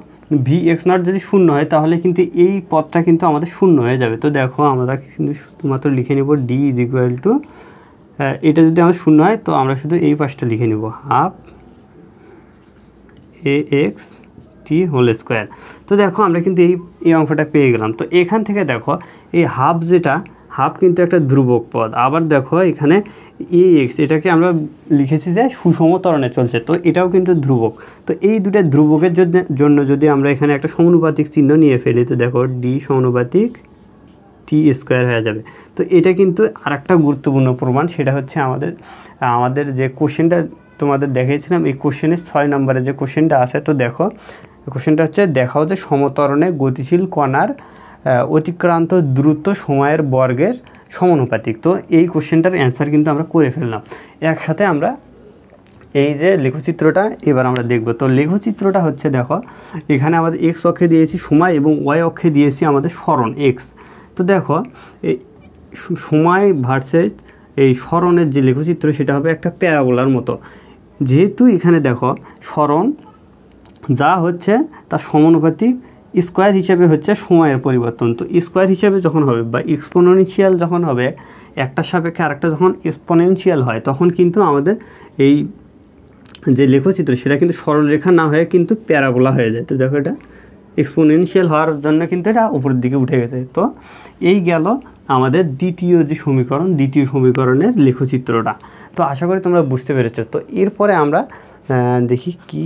v(x0) যদি 0 হয় তাহলে কিন্তু এই পথটা কিন্তু আমাদের শূন্য হয়ে যাবে। তো দেখো আমরা কিন্তু শুধুমাত্র লিখে নেব d = এটা যদি আমার 0 হয় তো আমরা শুধু এই পাশটা লিখে নেব 12axt²। তো দেখো আমরা কিন্তু এই অঙ্কটা পেয়ে গেলাম। তো এখান থেকে দেখো এই হাফ যেটা, হাফ কিন্তু একটা ধ্রুবক পদ। আবার দেখো এখানে ax, এটাকে আমরা লিখেছি যে সুষম ত্বরণে চলছে, তো এটাও কিন্তু ধ্রুবক। তো এই দুটো ধ্রুবকের জন্য যদি আমরা এখানে একটা সমানুপাতিক চিহ্ন নিয়ে ফেলি, তো দেখো d সমানুপাতিক t² হয়ে যাবে। তো এটা কিন্তু আরেকটা গুরুত্বপূর্ণ প্রমাণ, সেটা হচ্ছে আমাদের যে কোশ্চেনটা তোমাদের দেখিয়েছিলাম, এই কোশ্চেনের 6 নম্বরে যে কোশ্চেনটা আছে। তো দেখো কোশ্চেনটা হচ্ছে দেখাও যে সমত্বরণে গতিশীল কণার অতিক্রান্ত দ্রুত সময়ের বর্গের সমানুপাতিক। তো এই কোশ্চেনটার অ্যান্সার কিন্তু আমরা করে ফেললাম। একসাথে আমরা এই যে লেখচিত্রটা এবার আমরা দেখব। তো লেখচিত্রটা হচ্ছে দেখো এখানে আমাদের এক্স অক্ষে দিয়েছি সময় এবং ওয়াই অক্ষে দিয়েছি আমাদের সরণ এক্স। তো দেখো এই সময় ভার্সেস এই সরণের যে লেখচিত্র সেটা হবে একটা প্যারাবোলার মতো। যেহেতু এখানে দেখো সরণ যা হচ্ছে তার সমানুপাতিক স্কোয়ার হিসেবে হচ্ছে সময়ের পরিবর্তন। তো স্কোয়ার হিসেবে যখন হবে বা এক্সপোনেনশিয়াল যখন হবে, একটা সাপেক্ষে আরেকটা যখন এক্সপোনেনশিয়াল হয় তখন কিন্তু আমাদের এই যে লেখচিত্র সেটা কিন্তু সরলরেখা না হয়ে কিন্তু প্যারাবোলা হয়ে যায়। তো দেখো এটা এক্সপোনেনশিয়াল হওয়ার জন্য কিন্তু এটা উপরের দিকে উঠে গেছে। তো এই গেল আমাদের দ্বিতীয় যে সমীকরণ, দ্বিতীয় সমীকরণের লেখচিত্রটা। তো আশা করি তোমরা বুঝতে পেরেছো। তো এরপরে আমরা দেখি কি,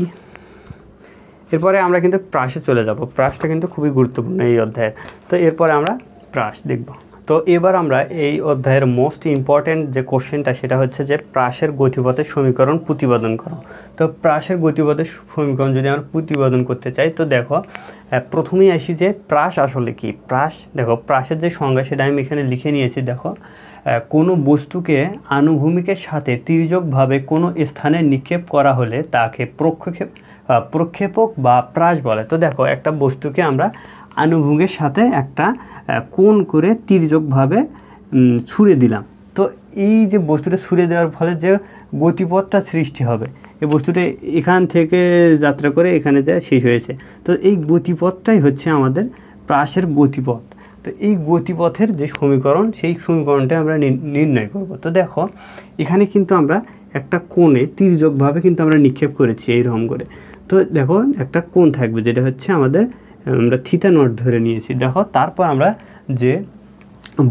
এরপরে আমরা কিন্তু প্রাসে চলে যাব। প্রাসটা কিন্তু খুবই গুরুত্বপূর্ণ এই অধ্যায়ের। তো এরপরে আমরা প্রাস দেখব। তো এবার আমরা এই অধ্যায়ের মোস্ট ইম্পর্ট্যান্ট যে কোশ্চেনটা সেটা হচ্ছে যে প্রাসের গতিপথের সমীকরণ প্রতিপাদন করো। তো প্রাসের গতিপথের সমীকরণ যদি আমরা প্রতিপাদন করতে চাই, তো দেখো প্রথমেই আসি যে প্রাস আসলে কি। প্রাস দেখো, প্রাসের যে সংজ্ঞা সেটা আমি এখানে লিখে নিয়েছি। দেখো কোনো বস্তুকে আনুভূমিকের সাথে তির্যকভাবে কোনো স্থানে নিক্ষেপ করা হলে তাকে প্রক্ষেপক বা প্রাস বলে। তো দেখো একটা বস্তুকে আমরা আনুভূমিকের সাথে একটা কোণ করে তির্যকভাবে ছুঁড়ে দিলাম। তো এই যে বস্তুটা ছুঁড়ে দেওয়ার ফলে যে গতিপথটা সৃষ্টি হবে, এই বস্তুটা এখান থেকে যাত্রা করে এখানে যা শেষ হয়েছে, তো এই গতিপথটাই হচ্ছে আমাদের প্রাসের গতিপথ। তো এই গতিপথের যে সমীকরণ সেই সমীকরণটা আমরা নির্ণয় করব। তো দেখো এখানে কিন্তু আমরা একটা কোণে তির্যকভাবে কিন্তু আমরা নিক্ষেপ করেছি এইরকম করে। তো দেখো একটা কোণ থাকবে যেটা হচ্ছে আমাদের আমরা θ0 ধরে নিয়েছি। দেখো তারপর আমরা যে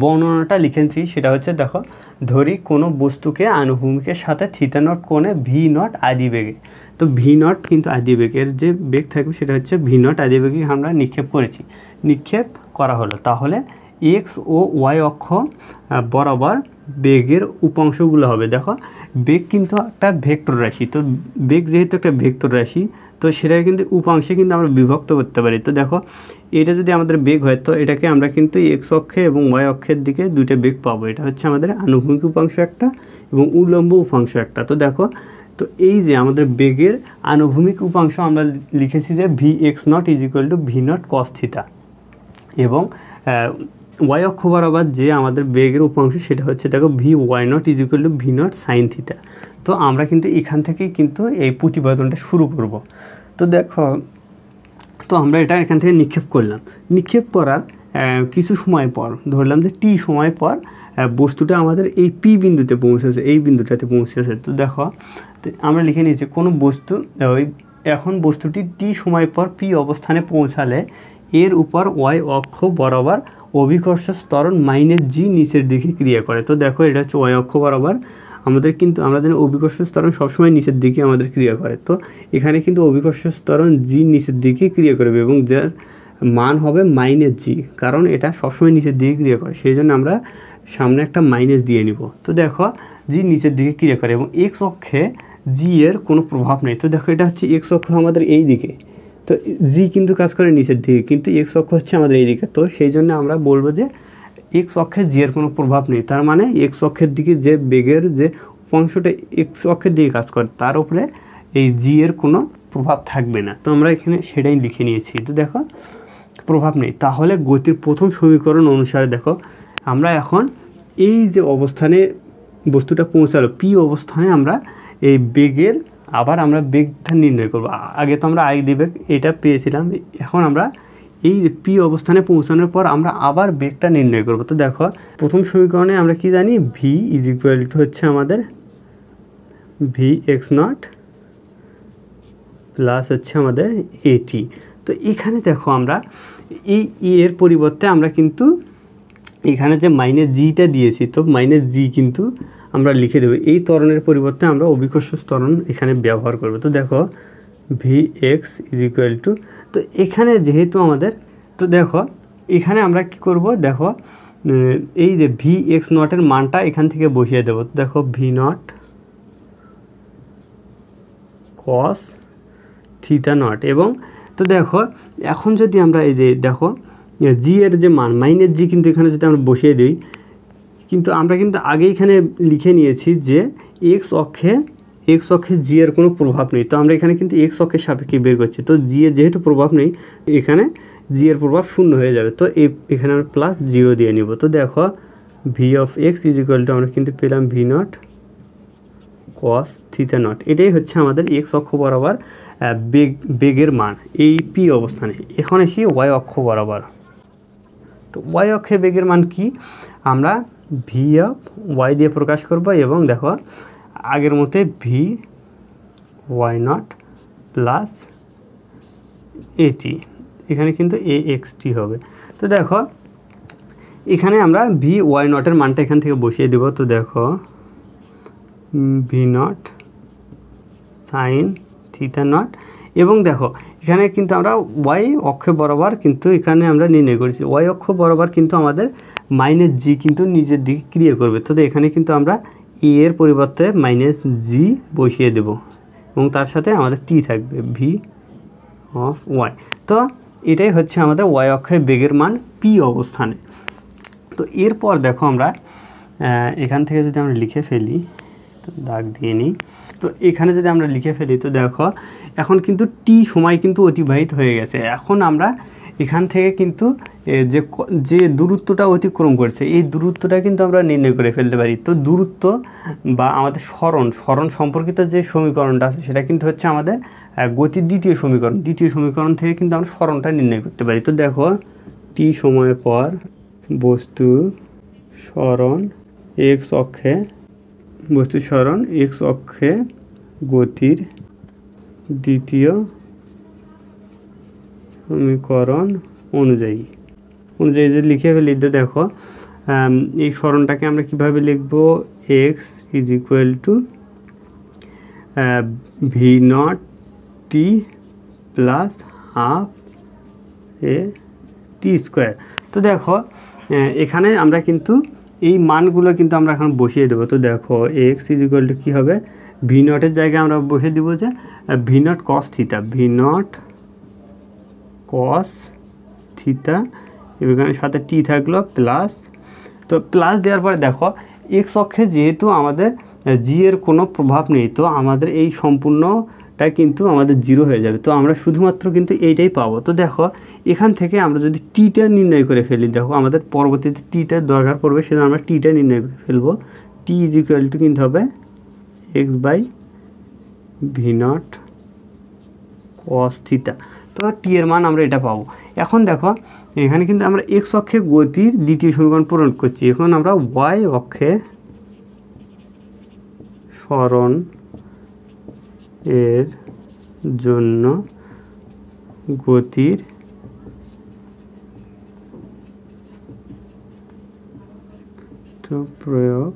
বর্ণনাটা লিখেছি সেটা হচ্ছে দেখো ধরি কোনো বস্তুকে আনুভূমিকের সাথে θ0 কোণে v0 আদি বেগে। তো v0 কিন্তু আদি বেগের যে বেগ থাকবে সেটা হচ্ছে v0 আদি বেগে আমরা নিক্ষেপ করেছি, নিক্ষেপ করা হলো। তাহলে এক্স ও ওয়াই অক্ষ বরাবর বেগের উপাংশগুলো হবে। দেখো বেগ কিন্তু একটা ভেক্টর রাশি। তো বেগ যেহেতু একটা ভেক্টর রাশি, তো সেটাকে কিন্তু উপাংশে কিন্তু আমরা বিভক্ত করতে পারি। তো দেখো এটা যদি আমাদের বেগ হয় তো এটাকে আমরা কিন্তু এক্স অক্ষে এবং ওয়াই অক্ষের দিকে দুইটা বেগ পাবো। এটা হচ্ছে আমাদের আনুভূমিক উপাংশ একটা এবং উল্লম্ব উপাংশ একটা। তো দেখো তো এই যে আমাদের বেগের আনুভূমিক উপাংশ আমরা লিখেছি যে v(x0) = v0 cos θ, এবং ওয়াই অক্ষ বরাবর যে আমাদের বেগের উপাংশ সেটা হচ্ছে দেখো vy0 = v0 sin θ। তো আমরা কিন্তু এখান থেকেই কিন্তু এই প্রতিপাদনটা শুরু করব। তো দেখো তো আমরা এটা এখান থেকে নিক্ষেপ করলাম। নিক্ষেপ করার কিছু সময় পর, ধরলাম যে t সময় পর বস্তুটা আমাদের এই পি বিন্দুতে পৌঁছেছে, এই বিন্দুটাতে পৌঁছেছে। তো দেখো তো আমরা লিখে নিয়েছি কোনো বস্তু এখন বস্তুটি টি সময় পর পি অবস্থানে পৌঁছালে এর উপর ওয়াই অক্ষ বরাবর অভিকর্ষ ত্বরণ -g নিচের দিকে ক্রিয়া করে। তো দেখো এটা হচ্ছে ওয়াই অক্ষ বরাবর আমাদের অভিকর্ষ ত্বরণ সবসময় নিচের দিকে আমাদের ক্রিয়া করে। তো এখানে কিন্তু অভিকর্ষ ত্বরণ জি নিচের দিকে ক্রিয়া করবে এবং যার মান হবে -g, কারণ এটা সবসময় নিচের দিকে ক্রিয়া করে, সেই জন্য আমরা সামনে একটা মাইনাস দিয়ে নিব। তো দেখো জি নিচের দিকে ক্রিয়া করে এবং এক্স অক্ষে জি এর কোনো প্রভাব নেই। তো দেখো এটা হচ্ছে এক্স অক্ষ আমাদের এই দিকে, তো জি কিন্তু কাজ করে নিচের দিকে, কিন্তু এক্স অক্ষ হচ্ছে আমাদের এই দিকে। তো সেই জন্য আমরা বলবো যে এক্স অক্ষে জি এর কোনো প্রভাব নেই, তার মানে এক্স অক্ষের দিকে যে বেগের যে উপাংশটা এক্স অক্ষের দিকে কাজ করে তার উপরে এই জি এর কোনো প্রভাব থাকবে না। তো আমরা এখানে সেটাই লিখে নিয়েছি। তো দেখো প্রভাব নেই, তাহলে গতির প্রথম সমীকরণ অনুসারে দেখো আমরা এখন এই যে অবস্থানে বস্তুটা পৌঁছালো পি অবস্থানে আমরা এই বেগের আবার আমরা বেগটা নির্ণয় করব। আগে তো আমরা আই দি বেগ এটা পেয়েছিলাম, এখন আমরা এই পি অবস্থানে পৌঁছানোর পর আমরা আবার বেগটা নির্ণয় করব। তো দেখো প্রথম সমীকরণে আমরা কি জানি, ভি ইজ ইকুয়াল টু হচ্ছে আমাদের ভি এক্স নট প্লাস হচ্ছে আমাদের এটি। তো এখানে দেখো আমরা এই এর পরিবর্তে আমরা কিন্তু এখানে যে -gটা দিয়েছি, তো -g কিন্তু আমরা লিখে দেবো, এই ত্বরণের পরিবর্তে আমরা অভিকর্ষ ত্বরণ এখানে ব্যবহার করব। তো দেখো V X is equal to, তো এখানে যেহেতু আমাদের, তো দেখো এখানে আমরা কি করব, দেখো এই যে ভি এক্স নটের মানটা এখান থেকে বসিয়ে দেবো। তো দেখো v not cos theta not, এবং তো দেখো এখন যদি আমরা এই যে দেখো জি এর যে মান -g কিন্তু এখানে যদি আমরা বসিয়ে দিই, কিন্তু আমরা কিন্তু আগে এখানে লিখে নিয়েছি যে এক্স অক্ষে জি এর কোনো প্রভাব নেই। তো আমরা এখানে কিন্তু এক্স অক্ষের সাপেক্ষে বের করছি, তো জি এর যেহেতু প্রভাব নেই এখানে জি এর প্রভাব শূন্য হয়ে যাবে। তো এখানে আমরা +0 দিয়ে নিব। তো দেখো V of x is equal two আমরা কিন্তু পেলাম V naught cos theta not, এটাই হচ্ছে আমাদের এক্স অক্ষ বরাবর বেগের মান এই পি অবস্থানে। এখন এসি ওয়াই অক্ষ বরাবর। তো ওয়াই অক্ষে বেগের মান কি, আমরা ভি অফ ওয়াই দিয়ে প্রকাশ করব এবং দেখো আগের মতে ভি ওয়াই নট প্লাস এটি, এখানে কিন্তু এ এক্স টি হবে। তো দেখো এখানে আমরা ভি ওয়াই নটের মানটা এখান থেকে বসিয়ে দেব। তো দেখো v not sine theta not, এবং দেখো এখানে কিন্তু আমরা ওয়াই অক্ষ বরাবর কিন্তু এখানে আমরা নির্ণয় করেছি, ওয়াই অক্ষ বরাবর কিন্তু আমাদের -g কিন্তু নিজের দিকে ক্রিয়া করবে। তো এখানে কিন্তু আমরা এ এর পরিবর্তে -g বসিয়ে দেব এবং তার সাথে আমাদের টি থাকবে ভি অফ ওয়াই। তো এটাই হচ্ছে আমাদের ওয়াই অক্ষের বেগের মান পি অবস্থানে। তো এরপর দেখো আমরা এখান থেকে যদি আমরা লিখে ফেলি, তো দাগ দিয়ে নিই, তো এখানে যদি আমরা লিখে ফেলি, তো দেখো এখন কিন্তু টি সময় কিন্তু অতিবাহিত হয়ে গেছে। এখন আমরা এখান থেকে কিন্তু যে দূরত্বটা অতিক্রম করছে এই দূরত্বটা কিন্তু আমরা নির্ণয় করে ফেলতে পারি। তো দূরত্ব বা আমাদের স্মরণ সম্পর্কিত যে সমীকরণটা আছে সেটা কিন্তু হচ্ছে আমাদের গতির দ্বিতীয় সমীকরণ থেকে কিন্তু আমরা স্মরণটা নির্ণয় করতে পারি। তো দেখো টি সময় পর বস্তু স্মরণ এক্স অক্ষে গতির দ্বিতীয় সমীকরণ অনুযায়ী যদি লিখে ফেলি, তো দেখো এই স্মরণটাকে আমরা কিভাবে লিখব, x is equal to V not T plus half A T square. তো দেখো এখানে আমরা কিন্তু এই মানগুলো কিন্তু আমরা এখন বসিয়ে দেবো। তো দেখো এক্স ইজ ইকুয়াল টু কী হবে, ভি নটের জায়গায় আমরা বসিয়ে দেবো যে V naught cos theta, V naught cos theta, এখানে সাথে টি থাকলো প্লাস, তো প্লাস দেওয়ার পরে দেখো এক্স অক্ষে যেহেতু আমাদের জি এর কোনো প্রভাব নেই, তো আমাদের এই সম্পূর্ণটা কিন্তু আমাদের 0 হয়ে যাবে। তো আমরা শুধুমাত্র কিন্তু এইটাই পাবো। তো দেখো এখান থেকে আমরা যদি টিটা নির্ণয় করে ফেলি, দেখো আমাদের পরবর্তীতে টিটার দরকার পড়বে, সেজন্য আমরা টিটা নির্ণয় করে ফেলবো। টি ইজ ইকুয়াল টু কিন্তু হবে X by V not cos theta. তো টি এর মান আমরা এটা পাবো। এখন দেখো এখানে কিন্তু আমরা এক্স অক্ষে গতির দ্বিতীয় সমীকরণ পূরণ করছি, এখন আমরা ওয়াই অক্ষে সরণ এর জন্য গতির তো প্রয়োগ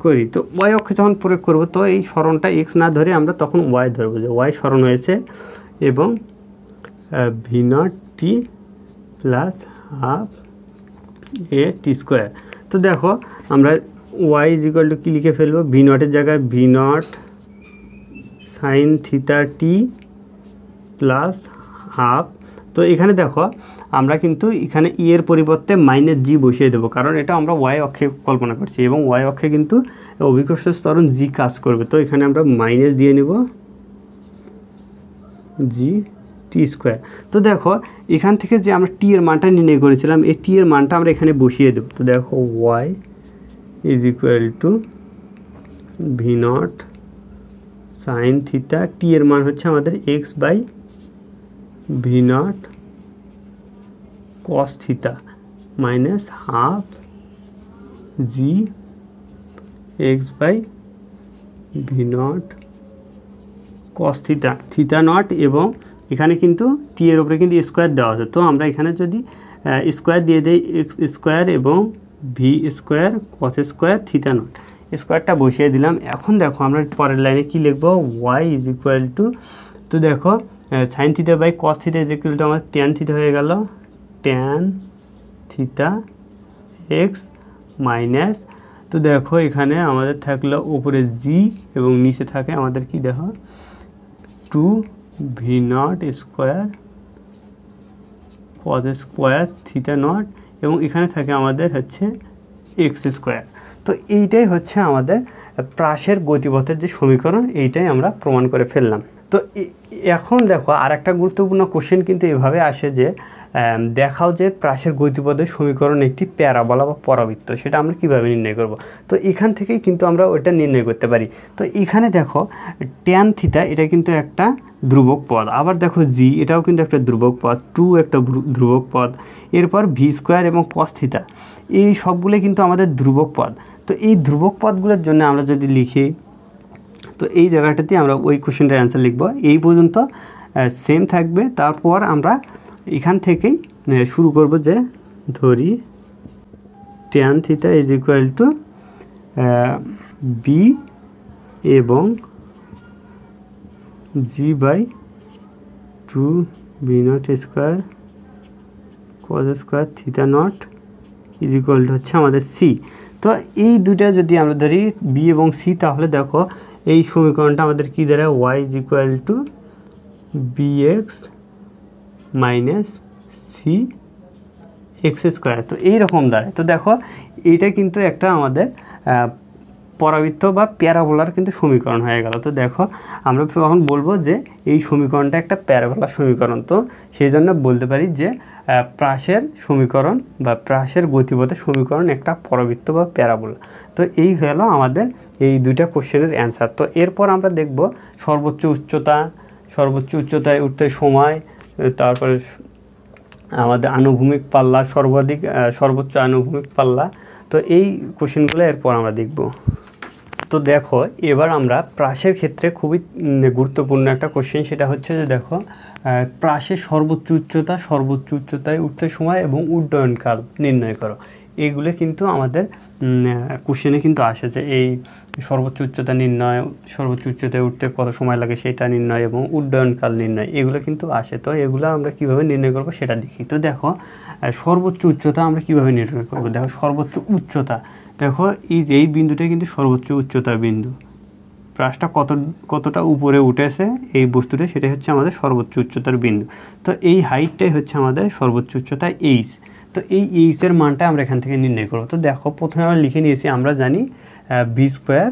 করি। তো ওয়াই অক্ষে যখন প্রয়োগ করব তো এই সরণটা এক্স না ধরে আমরা তখন ওয়াই ধরবো, যে ওয়াই সরণ হয়েছে এবং V naught T plus half এ টি স্কোয়ার। তো দেখো আমরা ওয়াই ইজ ইকুয়াল টু কী লিখে ফেলবো, ভি নটের জায়গায় ভি নট সাইন থিটা টি প্লাস হাফ। তো এখানে দেখো আমরা কিন্তু এখানে ই এর পরিবর্তে মাইনাস জি বসিয়ে দেবো, কারণ এটা আমরা ওয়াই অক্ষে কল্পনা করছি এবং ওয়াই অক্ষে কিন্তু অভিকর্ষ ত্বরণ জি কাজ করবে। তো এখানে আমরা মাইনাস দিয়ে নেব জি টি স্কোয়ার। তো দেখো এখান থেকে যে আমরা টি এর মানটা নির্ণয় করেছিলাম, এই টি এর মানটা আমরা এখানে বসিয়ে দেবো। তো দেখো Y is equal to V not sine theta, T এর মান হচ্ছে আমাদের X by V not cos theta minus half G X by V not cos theta, theta not, এবং এখানে কিন্তু টি এর উপরে কিন্তু স্কোয়ার দেওয়া আছে। তো আমরা এখানে যদি স্কোয়ার দিয়ে দিই এক্স স্কোয়ার এবং V square cos square theta nought, স্কোয়ারটা বসিয়ে দিলাম। এখন দেখো আমরা পরের লাইনে কি লিখবো, ওয়াই ইজ ইকুয়াল টু, তো দেখো sine theta by cos theta is equal to আমার ট্যান থিটা হয়ে গেল ট্যান থিটা এক্স মাইনাস, তো দেখো এখানে আমাদের থাকলো উপরে জি এবং নিচে থাকে আমাদের কি দেখো two V naught square cos square theta not, এবং এখানে থাকে আমাদের হচ্ছে এক্স স্কোয়ার। তো এইটাই হচ্ছে আমাদের প্রাসের গতিপথের যে সমীকরণ, এইটাই আমরা প্রমাণ করে ফেললাম। তো এখন দেখো আর একটা গুরুত্বপূর্ণ কোশ্চেন কিন্তু এভাবে আসে যে দেখাও যে প্রাসের গতিপথের সমীকরণ একটি প্যারাবোলা বা পরাবৃত্ত, সেটা আমরা কিভাবে নির্ণয় করব। তো এখান থেকেই কিন্তু আমরা ওইটা নির্ণয় করতে পারি। তো এখানে দেখো ট্যান থিটা এটা কিন্তু একটা ধ্রুবক পদ, আবার দেখো জি এটাও কিন্তু একটা ধ্রুবক পদ, টু একটা ধ্রুবক পদ, এরপর ভি স্কোয়ার এবং কস থিটা এই সবগুলোই কিন্তু আমাদের ধ্রুবক পদ। তো এই ধ্রুবক পদগুলোর জন্য আমরা যদি লিখি, তো এই জায়গাটাতে আমরা ওই কোশ্চেনটার অ্যান্সার লিখব। এই পর্যন্ত সেম থাকবে, তারপর আমরা এখান থেকেই শুরু করব, যে ধরি tan theta is equal to B এবং G by two B not square cos square theta nought is equal to হচ্ছে আমাদের সি। তো এই দুইটা যদি আমরা ধরি বি এবং সি, তাহলে দেখো এই সমীকরণটা আমাদের কী দাঁড়ায়, Y is equal to B X minus C X square. তো এইরকম দাঁড়ায়। তো দেখো এইটা কিন্তু একটা আমাদের পরাবৃত্ত বা প্যারাবোলার কিন্তু সমীকরণ হয়ে গেল। তো দেখো আমরা তখন বলবো যে এই সমীকরণটা একটা প্যারাবোলার সমীকরণ। তো সেই জন্য বলতে পারি যে প্রাসের সমীকরণ বা প্রাসের গতিপথের সমীকরণ একটা পরাবৃত্ত বা প্যারাবোলা। তো এই হলো আমাদের এই দুইটা কোশ্চেনের অ্যান্সার। তো এরপর আমরা দেখব সর্বোচ্চ উচ্চতায় উঠতে সময়, তারপরে আমাদের আনুভূমিক পাল্লা, সর্বোচ্চ আনুভূমিক পাল্লা। তো এই কোশ্চেনগুলো এরপর আমরা দেখব। তো দেখো এবার আমরা প্রাসের ক্ষেত্রে খুবই গুরুত্বপূর্ণ একটা কোশ্চেন, সেটা হচ্ছে যে দেখো প্রাসের সর্বোচ্চ উচ্চতায় উঠতে সময় এবং উড্ডয়নকাল নির্ণয় করো। এইগুলো কিন্তু আমাদের কোশ্চেনে কিন্তু আসে, যে এই সর্বোচ্চ উচ্চতা নির্ণয়, সর্বোচ্চ উচ্চতায় উঠতে কত সময় লাগে সেটা নির্ণয় এবং উড্ডয়নকাল নির্ণয়, এগুলো কিন্তু আসে। তো এগুলো আমরা কিভাবে নির্ণয় করব সেটা দেখি। তো দেখো সর্বোচ্চ উচ্চতা আমরা কিভাবে নির্ণয় করব, দেখো সর্বোচ্চ উচ্চতা, দেখো এই বিন্দুটা কিন্তু সর্বোচ্চ উচ্চতার বিন্দু, প্রাসটা কতটা উপরে উঠেছে এই বস্তুটা, সেটাই হচ্ছে আমাদের সর্বোচ্চ উচ্চতার বিন্দু। তো এই হাইটটাই হচ্ছে আমাদের সর্বোচ্চ উচ্চতা এইচ। তো এই এইচের মানটা আমরা এখান থেকে নির্ণয় করব। তো দেখো প্রথমে আমরা লিখে নিয়েছি, আমরা জানি V square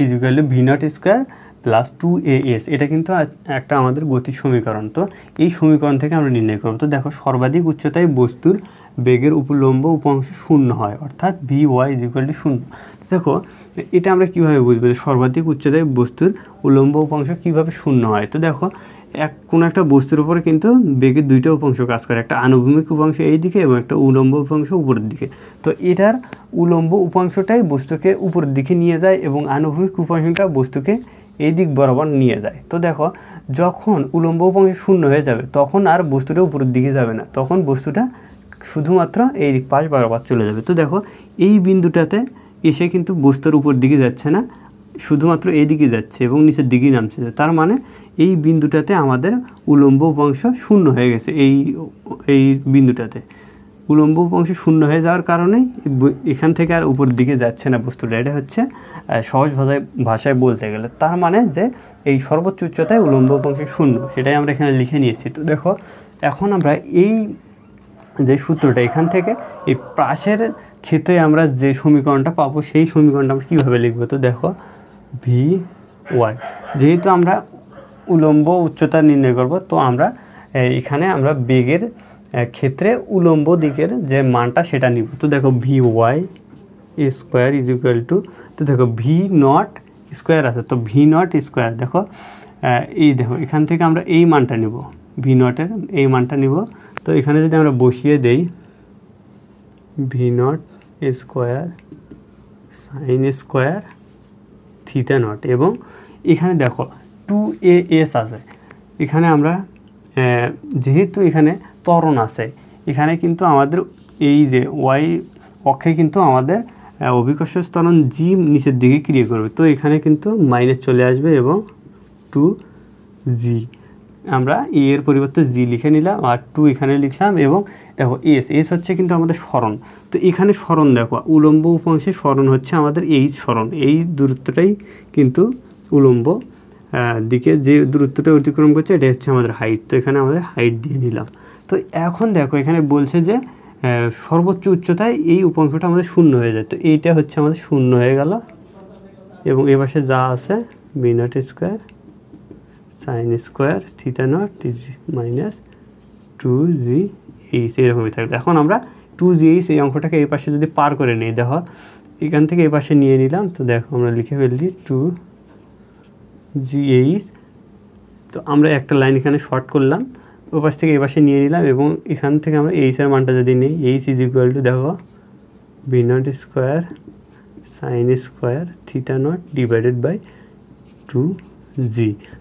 is equal to V naught square plus 2as, এটা কিন্তু একটা আমাদের গতির সমীকরণ। তো এই সমীকরণ থেকে আমরা নির্ণয় করব। তো দেখো সর্বাধিক উচ্চতায় বস্তুর বেগের উলম্ব উপাংশ শূন্য হয়, অর্থাৎ v y is equal to শূন্য। দেখো এটা আমরা কীভাবে বুঝবো যে সর্বাধিক উচ্চতায় বস্তুর উলম্ব উপাংশ কীভাবে শূন্য হয়। তো দেখো কোনো একটা বস্তুর উপরে কিন্তু বেগের দুইটা উপাংশ কাজ করে, একটা আনুভূমিক উপাংশ এই দিকে এবং একটা উলম্ব উপাংশ উপরের দিকে। তো এটার উলম্ব উপাংশটাই বস্তুকে উপরের দিকে নিয়ে যায় এবং আনুভূমিক উপাংশটা বস্তুকে এই দিক বরাবর নিয়ে যায়। তো দেখো যখন উলম্ব উপাংশ শূন্য হয়ে যাবে তখন আর বস্তুটা উপরের দিকে যাবে না, তখন বস্তুটা শুধুমাত্র এই দিক পাশ বরাবর চলে যাবে। তো দেখো এই বিন্দুটাতে এসে কিন্তু বস্তুর উপর দিকে যাচ্ছে না, শুধুমাত্র এই দিকে যাচ্ছে এবং নিচের দিকেই নামছে। তার মানে এই বিন্দুটাতে আমাদের উলম্ব উপাংশ শূন্য হয়ে গেছে। এই বিন্দুটাতে উলম্ব উপাংশ শূন্য হয়ে যাওয়ার কারণে এখান থেকে আর উপর দিকে যাচ্ছে না বস্তুটা। এটা হচ্ছে সহজ ভাষায় বলতে গেলে। তার মানে যে এই সর্বোচ্চ উচ্চতায় উলম্ব উপাংশ শূন্য, সেটাই আমরা এখানে লিখে নিয়েছি। তো দেখো এখন আমরা এই যে সূত্রটা এখান থেকে এই পাশের ক্ষেত্রে আমরা যে সমীকরণটা পাবো সেই সমীকরণটা আমরা কীভাবে লিখবো। তো দেখো ভি ওয়াই, যেহেতু আমরা উলম্ব উচ্চতা নির্ণয় করব, তো আমরা এখানে আমরা বেগের ক্ষেত্রে উলম্ব দিকের যে মানটা সেটা নিব। তো দেখো v y square is equal to, তো দেখো ভি নট স্কোয়ার আছে, তো ভি নট স্কোয়ার দেখো দেখো এখান থেকে আমরা এই মানটা নিব, ভি নটের এই মানটা নিব। তো এখানে যদি আমরা বসিয়ে দেই V naught square sine square theta not, এবং এখানে দেখো 2as আছে। এখানে আমরা যেহেতু এখানে ত্বরণ আছে, এখানে কিন্তু আমাদের এই যে ওয়াই অক্ষে কিন্তু আমাদের অভিকর্ষ ত্বরণ জি নিচের দিকে ক্রিয়া করবে। তো এখানে কিন্তু মাইনাস চলে আসবে এবং 2g আমরা এর পরিবর্তে জি লিখে নিলাম আর 2 এখানে লিখলাম। এবং দেখো এস হচ্ছে কিন্তু আমাদের সরণ। তো এখানে সরণ দেখো উলম্ব উপাংশে সরণ হচ্ছে আমাদের এই সরণ, এই দূরত্বটাই কিন্তু উলম্ব দিকে যে দূরত্বটা অতিক্রম করছে এটা হচ্ছে আমাদের হাইট। তো এখানে আমাদের হাইট দিয়ে নিলাম। তো এখন দেখো এখানে বলছে যে সর্বোচ্চ উচ্চতায় এই উপাংশটা আমাদের শূন্য হয়ে যায়। তো এইটা হচ্ছে আমাদের শূন্য হয়ে গেল এবং এ পাশে যা আছে v not square sine square theta not minus 2g এরকমই থাকবে। এখন আমরা 2g এই অঙ্কটাকে এই পাশে যদি পার করে নিই, দেখো এখান থেকে এই পাশে নিয়ে নিলাম। তো দেখো আমরা লিখে ফেলছি 2g। তো আমরা একটা লাইন এখানে শর্ট করলাম, ও পাশ থেকে এই পাশে নিয়ে নিলাম এবং এখান থেকে আমরা এইচের মানটা যদি নিই, এইচ ইজ ইকুয়াল টু দেখো v not square sine square theta naught divided by 2g।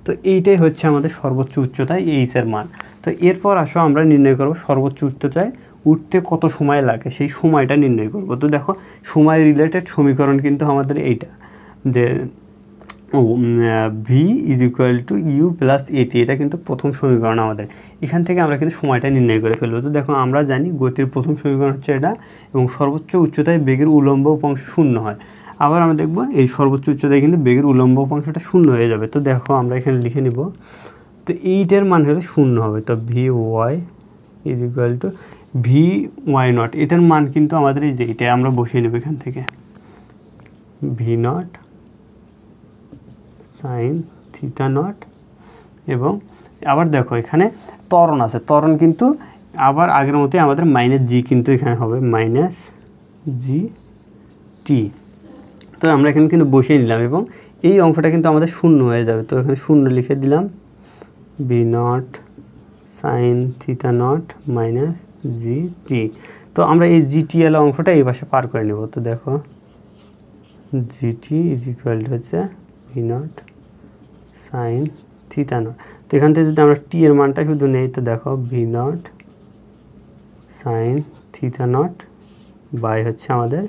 তো এইটাই হচ্ছে আমাদের সর্বোচ্চ উচ্চতায় এইচের মান। তো এরপর আসো আমরা নির্ণয় করব সর্বোচ্চ উচ্চতায় উঠতে কত সময় লাগে, সেই সময়টা নির্ণয় করব। তো দেখো সময় রিলেটেড সমীকরণ কিন্তু আমাদের এইটা যে v is equal to u plus a t, এটা কিন্তু প্রথম সমীকরণ আমাদের। এখান থেকে আমরা কিন্তু সময়টা নির্ণয় করে ফেলবো। তো দেখো আমরা জানি গতির প্রথম সমীকরণ হচ্ছে এটা এবং সর্বোচ্চ উচ্চতায় বেগের উলম্ব উপাংশ শূন্য হয়। আবার আমরা দেখব এই সর্বোচ্চ উচ্চতায় কিন্তু বেগের উলম্ব উপাংশটা শূন্য হয়ে যাবে। তো দেখো আমরা এখানে লিখে নিব, তো এইটার মান হলে শূন্য হবে। তো v y is equal to v y naught, এটার মান কিন্তু আমাদের এই যে এটা আমরা বসিয়ে নেব এখান থেকে V naught sine theta not. এবং আবার দেখো এখানে ত্বরণ আছে, ত্বরণ কিন্তু আবার আগের মতোই আমাদের মাইনাস জি কিন্তু এখানে হবে মাইনাস জি টি। তো আমরা এখানে কিন্তু বসিয়ে নিলাম এবং এই অঙ্কটা কিন্তু আমাদের শূন্য হয়ে যাবে। তো এখানে শূন্য লিখে দিলাম B nought sine theta not minus G T. তো আমরা এই জি টি এল অঙ্কটা এই পাশে পার করে নেব। তো দেখো জি টি ইজ ইকুয়াল টু হচ্ছে V naught sine theta not. তো এখান থেকে যদি আমরা টি এর মানটা শুধু নেই, তো দেখো v not sine theta not by হচ্ছে আমাদের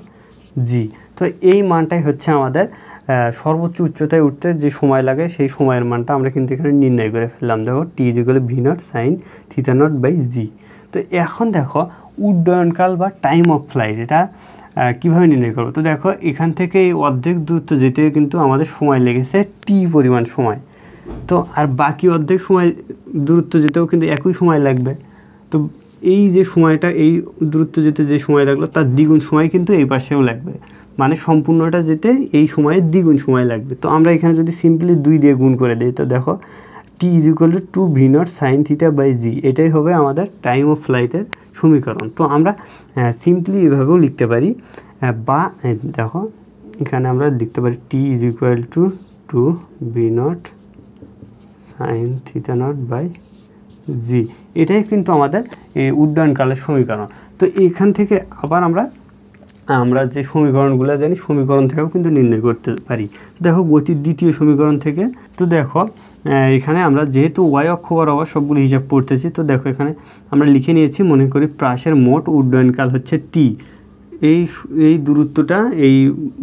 জি। তো এই মানটাই হচ্ছে আমাদের সর্বোচ্চ উচ্চতায় উঠতে যে সময় লাগে সেই সময়ের মানটা আমরা কিন্তু এখানে নির্ণয় করে ফেললাম। দেখো T is equal to V not sine theta not by G. তো এখন দেখো উড্ডয়নকাল বা টাইম অফ ফ্লাইট এটা কীভাবে নির্ণয় করবো। তো দেখো এখান থেকে এই অর্ধেক দূরত্ব যেতে কিন্তু আমাদের সময় লেগেছে টি পরিমাণ সময়। তো আর বাকি অর্ধেক সময় দূরত্ব যেতেও কিন্তু একই সময় লাগবে। তো এই যে সময়টা এই দূরত্ব যেতে যে সময় লাগলো তার দ্বিগুণ সময় কিন্তু এই পাশেও লাগবে, মানে সম্পূর্ণটা যেতে এই সময়ে দ্বিগুণ সময় লাগবে। তো আমরা এখানে যদি সিম্পলি 2 দিয়ে গুণ করে দিই, তো দেখো T is equal to 2v0 sin theta by G, এটাই হবে আমাদের টাইম অফ ফ্লাইটের সমীকরণ। তো আমরা সিম্পলি এভাবেও লিখতে পারি, বা দেখো এখানে আমরা লিখতে পারি T is equal to 2v0 sin theta not by G, এটাই কিন্তু আমাদের উড্ডয়নকালের সমীকরণ। তো এখান থেকে আবার আমরা যে সমীকরণগুলো জানি সমীকরণ থেকেও কিন্তু নির্ণয় করতে পারি। দেখো গতির দ্বিতীয় সমীকরণ থেকে, তো দেখো এখানে আমরা যেহেতু ওয়াই অক্ষ বরাবর সবগুলো হিসাব করতেছি, তো দেখো এখানে আমরা লিখে নিয়েছি, মনে করি প্রাসের মোট উড্ডয়নকাল হচ্ছে টি। এই দূরত্বটা, এই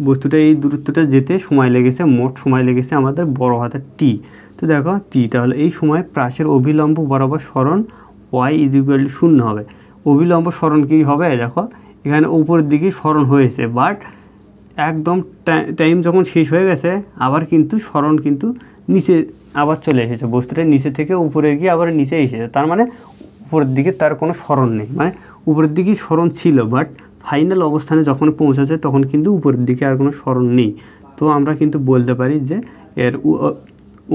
বস্তুটা এই দূরত্বটা যেতে সময় লেগেছে, মোট সময় লেগেছে আমাদের বড় হাতের টি। তো দেখো টি, তাহলে এই সময় প্রাসের অভিলম্ব বরাবর সরণ ওয়াই ইজ ইকুয়াল টু 0 হবে। অভিলম্ব সরণ কী হবে, দেখো এখানে উপরের দিকে সরণ হয়েছে, বাট একদম টাইম যখন শেষ হয়ে গেছে আবার কিন্তু সরণ কিন্তু নিচে আবার চলে এসেছে, বস্তুটা নিচে থেকে উপরে গিয়ে আবার নিচে এসেছে, তার মানে উপরের দিকে তার কোনো সরণ নেই, মানে উপরের দিকেই সরণ ছিল, বাট ফাইনাল অবস্থানে যখন পৌঁছাচ্ছে তখন কিন্তু উপরের দিকে আর কোনো সরণ নেই। তো আমরা কিন্তু বলতে পারি যে এর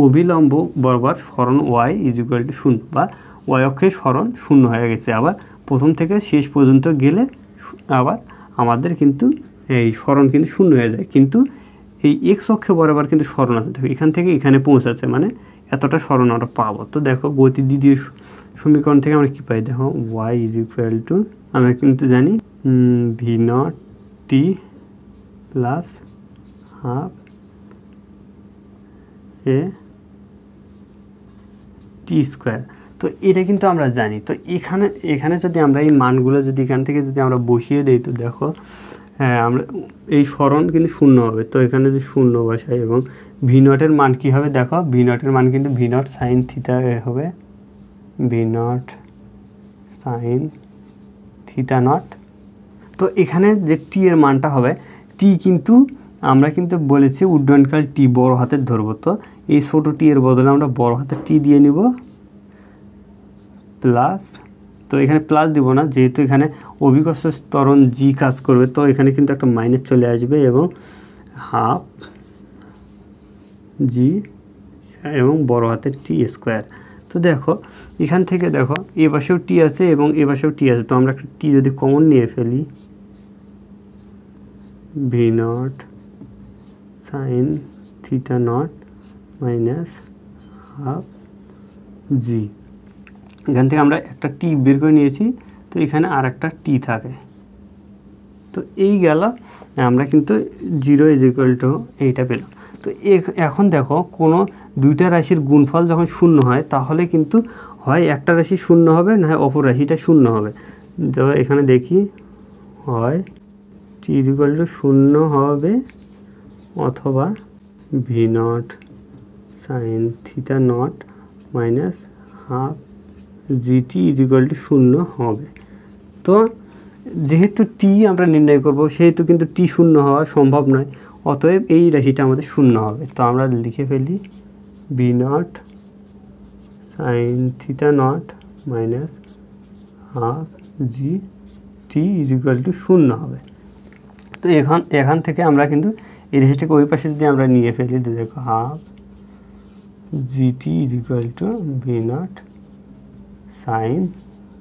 অভিলম্ব বরাবর সরণ ওয়াই ইজ ইকুয়াল টু 0, বা ওয়াই অক্ষের সরণ 0 হয়ে গেছে। আবার প্রথম থেকে শেষ পর্যন্ত গেলে আবার আমাদের কিন্তু এই সরণ কিন্তু 0 হয়ে যায়, কিন্তু এই এক্স অক্ষে বরাবর কিন্তু সরণ আছে। দেখো এখান থেকে এখানে পৌঁছাচ্ছে, মানে এতটা সরণ আমরা পাবো। তো দেখো গতি দ্বিতীয় সমীকরণ থেকে আমরা কী পাই, দেখো ওয়াই ইজ ইকুয়াল টু, আমরা কিন্তু জানি v0 টি প্লাস হাফ এ টি স্কোয়ার। তো এটা কিন্তু আমরা জানি। তো এখানে যদি আমরা এই মানগুলো যদি এখান থেকে যদি আমরা বসিয়ে দিই, তো দেখো হ্যাঁ আমরা এই সরণ কিন্তু 0 হবে। তো এখানে যদি 0 বসাই এবং v0 এর মান কী হবে, দেখো v0 এর মান কিন্তু v0 sin থিটা হবে, v0 sin থিটা নট। তো এখানে যে টি এর মানটা হবে, টি কিন্তু আমরা কিন্তু বলেছি উড্ডয়নকাল টি বড় হাতের ধরবো। তো এই ছোটো টি এর বদলে আমরা বড় হাতের টি দিয়ে নিব, প্লাস, তো এখানে প্লাস দিব না যেহেতু এখানে অভিকর্ষ ত্বরণ জি কাজ করবে, তো এখানে কিন্তু একটা মাইনাস চলে আসবে, এবং হাফ জি এবং বড় হাতের টি স্কোয়ার। তো দেখো এখান থেকে দেখো এ পাশেও টি আছে এবং এ পাশেও টি আছে, তো আমরা একটা টি যদি কমন নিয়ে ফেলি, v0 sin theta not minus half G, এখান থেকে আমরা একটা টি বের করে নিয়েছি, তো এখানে আর একটা টি থাকে। তো এই গেল, আমরা কিন্তু 0 ইজ ইকুয়াল টু এইটা পেলাম। তো এখন দেখো কোনো দুইটা রাশির গুণফল যখন 0 হয়, তাহলে কিন্তু হয় একটা রাশি 0 হবে, না হয় অপর রাশিটা 0 হবে। তো এখানে দেখি হয় টি ইজ ইকুয়াল টু 0 হবে, অথবা v0 sin theta not minus half GT is equal two 0 হবে। তো যেহেতু টি আমরা নির্ণয় করব, সেহেতু কিন্তু টি 0 হওয়া সম্ভব নয়, অতএব এই রাশিটা আমাদের 0 হবে। তো আমরা লিখে ফেলি v0 sin theta not minus half G T is equal two 0 হবে। তো এখান থেকে আমরা কিন্তু এই রাশিটাকে ওই পাশে যদি আমরা নিয়ে ফেলি, তো দেখো half GT is equal two v0 sin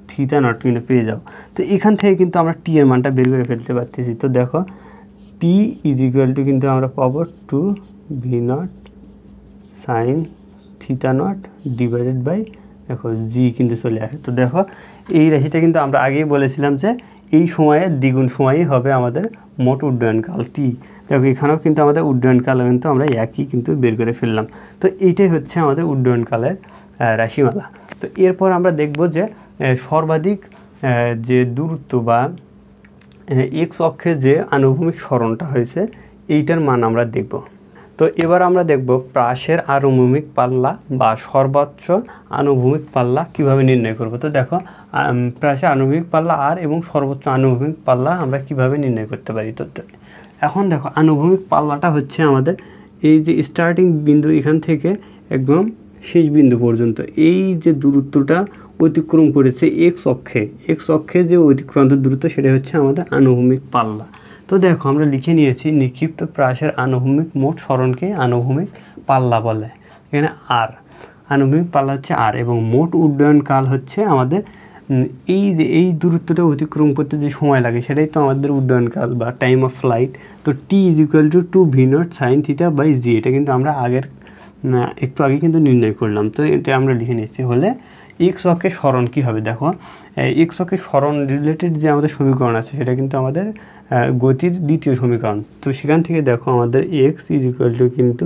theta not কিন্তু পেয়ে যাও। তো এখান থেকে কিন্তু আমরা টি এর মানটা বের করে ফেলতে পারতেছি। তো দেখো টি ইজ ইকুয়াল টু কিন্তু আমরা পাবো 2v0 sin theta naught divided by, দেখো জি কিন্তু চলে আসে। তো দেখো এই রাশিটা কিন্তু আমরা আগেই বলেছিলাম যে এই সময়ে দ্বিগুণ সময়ই হবে আমাদের মোট উড্ডয়নকাল টি। দেখো এখানেও কিন্তু আমাদের উড্ডয়নকাল কিন্তু আমরা একই কিন্তু বের করে ফেললাম। তো এইটাই হচ্ছে আমাদের উড্ডয়নকালের রাশিমালা। তো এরপর আমরা দেখব যে সর্বাধিক যে দূরত্ব বা এক্স অক্ষে যে আনুভূমিক সরণটা হয়েছে, এইটার মান আমরা দেখব। তো এবার আমরা দেখব প্রাসের আনুভূমিক পাল্লা বা সর্বোচ্চ আনুভূমিক পাল্লা কিভাবে নির্ণয় করব। তো দেখো প্রাসের আনুভূমিক পাল্লা আর এবং সর্বোচ্চ আনুভূমিক পাল্লা আমরা কিভাবে নির্ণয় করতে পারি। তো এখন দেখো আনুভূমিক পাল্লাটা হচ্ছে আমাদের এই যে স্টার্টিং বিন্দু এখান থেকে একদম শেষ বিন্দু পর্যন্ত এই যে দূরত্বটা অতিক্রম করেছে এক্স অক্ষে যে অতিক্রান্ত দূরত্ব, সেটা হচ্ছে আমাদের আনুভূমিক পাল্লা। তো দেখো আমরা লিখে নিয়েছি নিক্ষিপ্ত প্রাসের আনুভূমিক মোট সরণকে আনুভূমিক পাল্লা বলে। এখানে আর আনুভূমিক পাল্লা হচ্ছে আর, এবং মোট উড্ডয়নকাল হচ্ছে আমাদের এই যে এই দূরত্বটা অতিক্রম করতে যে সময় লাগে সেটাই তো আমাদের উড্ডয়নকাল বা টাইম অফ ফ্লাইট। তো T is equal to 2v0 sin θ by G, এটা কিন্তু আমরা একটু আগে কিন্তু নির্ণয় করলাম। তো এটা আমরা লিখে নিচ্ছি হলে এক্স অক্ষের সরণ কী হবে। দেখো এক্স অক্ষের সরণ রিলেটেড যে আমাদের সমীকরণ আছে সেটা কিন্তু আমাদের গতির দ্বিতীয় সমীকরণ। তো সেখান থেকে দেখো আমাদের এক্স ইজ ইকুয়াল টু কিন্তু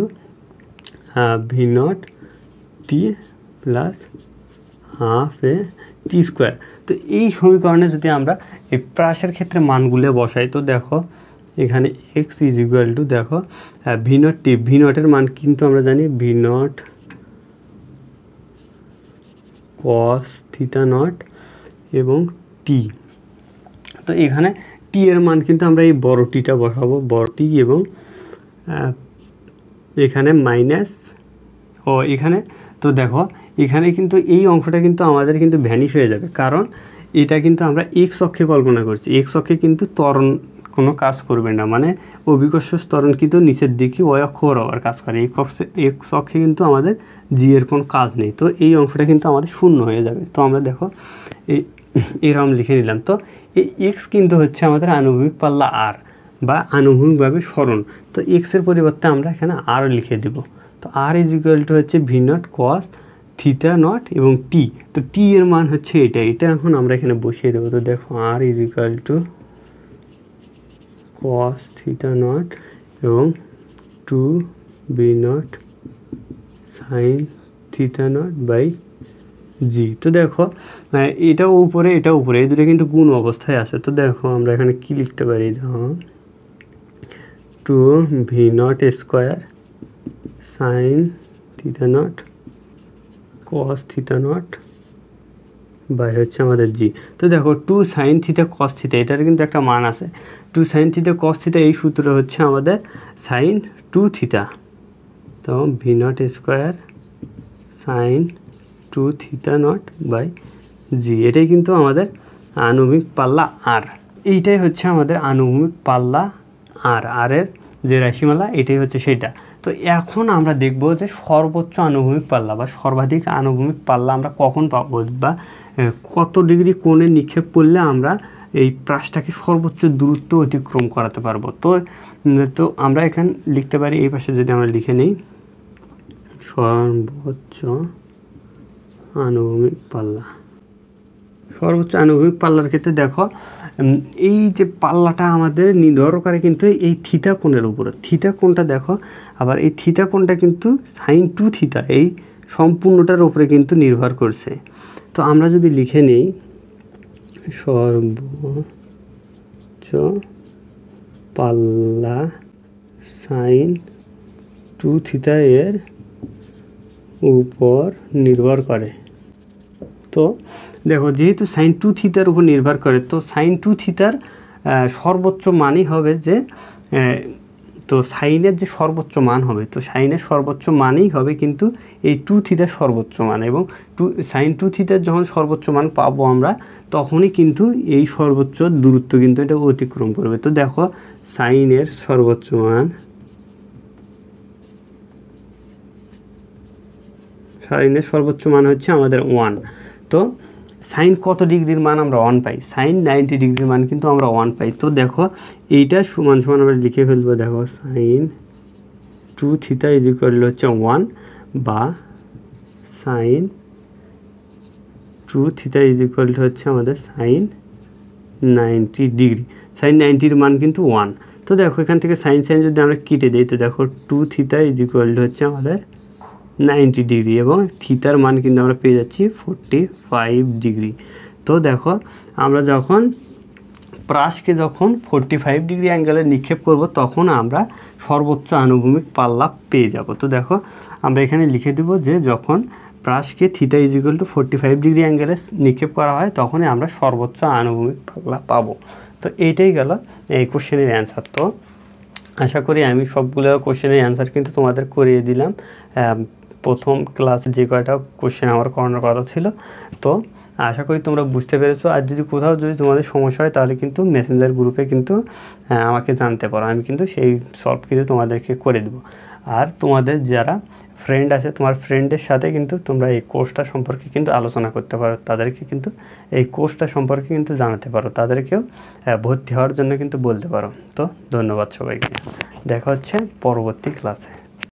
v0 t প্লাস হাফ এ টি স্কোয়ার। তো এই সমীকরণে যদি আমরা এই প্রাসের ক্ষেত্রে মানগুলো বসাই, তো দেখো এখানে এক্স ইজ ইকুয়াল টু দেখো v0 t, v0 মান কিন্তু আমরা জানি v0 cos θ0 এবং টি। তো এখানে টি এর মান কিন্তু আমরা এই বড় টিটা বসাবো, বড় টি, এবং এখানে মাইনাস এখানে। তো দেখো এখানে কিন্তু এই অংশটা কিন্তু আমাদের কিন্তু ভ্যানিশ হয়ে যাবে, কারণ এটা কিন্তু আমরা এক্স অক্ষে কল্পনা করছি। এক্স অক্ষে কিন্তু ত্বরণ কোনো কাজ করবে না, মানে অভিকর্ষ ত্বরণ কিন্তু নিচের দিকে ওই অক্ষ বরাবর কাজ করে। এক্স অক্ষে কিন্তু আমাদের জি এর কোনো কাজ নেই, তো এই অংশটা কিন্তু আমাদের শূন্য হয়ে যাবে। তো আমরা দেখো এরকম লিখে নিলাম। তো এই এক্স কিন্তু হচ্ছে আমাদের আনুভূমিক পাল্লা আর বা আনুভূমিকভাবে সরণ। তো এক্সের পরিবর্তে আমরা এখানে আর লিখে দেব। তো আর ইজ ইকুয়াল টু হচ্ছে v0 cos θ0 এবং টি। তো টি এর মান হচ্ছে এটা এখন আমরা এখানে বসিয়ে দেবো। তো দেখো আর ইজ ইকুয়াল টু cos θ0 এবং 2v0 sin θ0 বাই জি। তো দেখো এটাও উপরে এটাও উপরে, এই দুটো কিন্তু গুণ অবস্থায় আছে। তো দেখো আমরা এখানে কি লিখতে পারি, 2v0 square sin θ0 cos θ0 by হচ্ছে আমাদের জি। তো দেখো 2 sin θ cos θ, এটার কিন্তু একটা মান আছে। 2 sin θ cos θ এই সূত্র হচ্ছে আমাদের sin 2θ। তো v0 square sin 2θ0 by G, এটাই কিন্তু আমাদের আনুভূমিক পাল্লা আর। এইটাই হচ্ছে আমাদের আনুভূমিক পাল্লা আর এর যে রাশিমালা, এটাই হচ্ছে সেটা। তো এখন আমরা দেখব যে সর্বোচ্চ আনুভূমিক পাল্লা বা সর্বাধিক আনুভূমিক পাল্লা আমরা কখন পাবো, বা কত ডিগ্রি কোণে নিক্ষেপ করলে আমরা এই প্রাসটাকে সর্বোচ্চ দূরত্ব অতিক্রম করাতে পারবো। তো আমরা এখানে লিখতে পারি, এই পাশে যদি আমরা লিখে নিই সর্বোচ্চ আনুভূমিক পাল্লা। সর্বোচ্চ আনুভূমিক পাল্লার ক্ষেত্রে দেখো এই যে পাল্লাটা আমাদের নির্ভর করে কিন্তু এই থিতা কোণের উপরে। থিতা কোণটা দেখো, আবার এই থিতা কোণটা কিন্তু sin 2θ এই সম্পূর্ণটার উপরে কিন্তু নির্ভর করছে। তো আমরা যদি লিখে নিই সর্বোচ্চ পাল্লা sin 2θ এর উপর নির্ভর করে। তো দেখো যেহেতু sin 2θ উপর নির্ভর করে, তো sin 2θ সর্বোচ্চ মানই হবে যে তো সাইনের যে সর্বোচ্চ মান হবে, তো সাইনের সর্বোচ্চ মানই হবে কিন্তু এই 2θ সর্বোচ্চ মান, এবং sin 2θ যখন সর্বোচ্চ মান পাবো আমরা, তখনই কিন্তু এই সর্বোচ্চ দূরত্ব কিন্তু এটা অতিক্রম করবে। তো দেখো সাইনের সর্বোচ্চ মান, সাইনের সর্বোচ্চ মান হচ্ছে আমাদের 1। তো সাইন কত ডিগ্রির মান আমরা 1 পাই, সাইন 90 ডিগ্রির মান কিন্তু আমরা 1 পাই। তো দেখো এইটা সমান সমান আমরা লিখে ফেলবো। দেখো সাইন 2θ ইজ ইকুয়াল হচ্ছে 1 বা সাইন 2θ ইজ ইকুয়াল হচ্ছে আমাদের সাইন 90 ডিগ্রি। সাইন 90-র মান কিন্তু 1। তো দেখো এখান থেকে সাইন যদি আমরা কেটে দিই, তো দেখো 2θ ইজ ইকুয়াল হচ্ছে আমাদের 90 ডিগ্রি, এবং থিতার মান কিন্তু আমরা পেয়ে যাচ্ছি 45 ডিগ্রি। তো দেখো আমরা যখন প্রাসকে 45 ডিগ্রি অ্যাঙ্গেলে নিক্ষেপ করব, তখন আমরা সর্বোচ্চ আনুভূমিক পাল্লা পেয়ে যাব। তো দেখো আমরা এখানে লিখে দেব যে যখন প্রাসকে theta is equal to 45 degree অ্যাঙ্গেলে নিক্ষেপ করা হয়, তখনই আমরা সর্বোচ্চ আনুভূমিক পাল্লা পাবো। তো এইটাই গেল এই কোশ্চেনের অ্যান্সার। তো আশা করি আমি সবগুলো কোশ্চেনের অ্যান্সার কিন্তু তোমাদের করিয়ে দিলাম। প্রথম ক্লাসে যে কয়টা কোশ্চেন আমার করানোর কথা ছিল, তো আশা করি তোমরা বুঝতে পেরেছো। আর যদি কোথাও তোমাদের সমস্যা হয়, তাহলে কিন্তু মেসেঞ্জার গ্রুপে কিন্তু আমাকে জানতে পারো, আমি কিন্তু সেই সলভ কিন্তু তোমাদেরকে করে দেবো। আর তোমাদের যারা ফ্রেন্ড আছে, তোমার ফ্রেন্ডের সাথে কিন্তু তোমরা এই কোর্সটা সম্পর্কে কিন্তু আলোচনা করতে পারো, তাদেরকে কিন্তু এই কোর্সটা সম্পর্কে কিন্তু জানাতে পারো, তাদেরকেও ভর্তি হওয়ার জন্য কিন্তু বলতে পারো। তো ধন্যবাদ সবাইকে, দেখা হচ্ছে পরবর্তী ক্লাসে।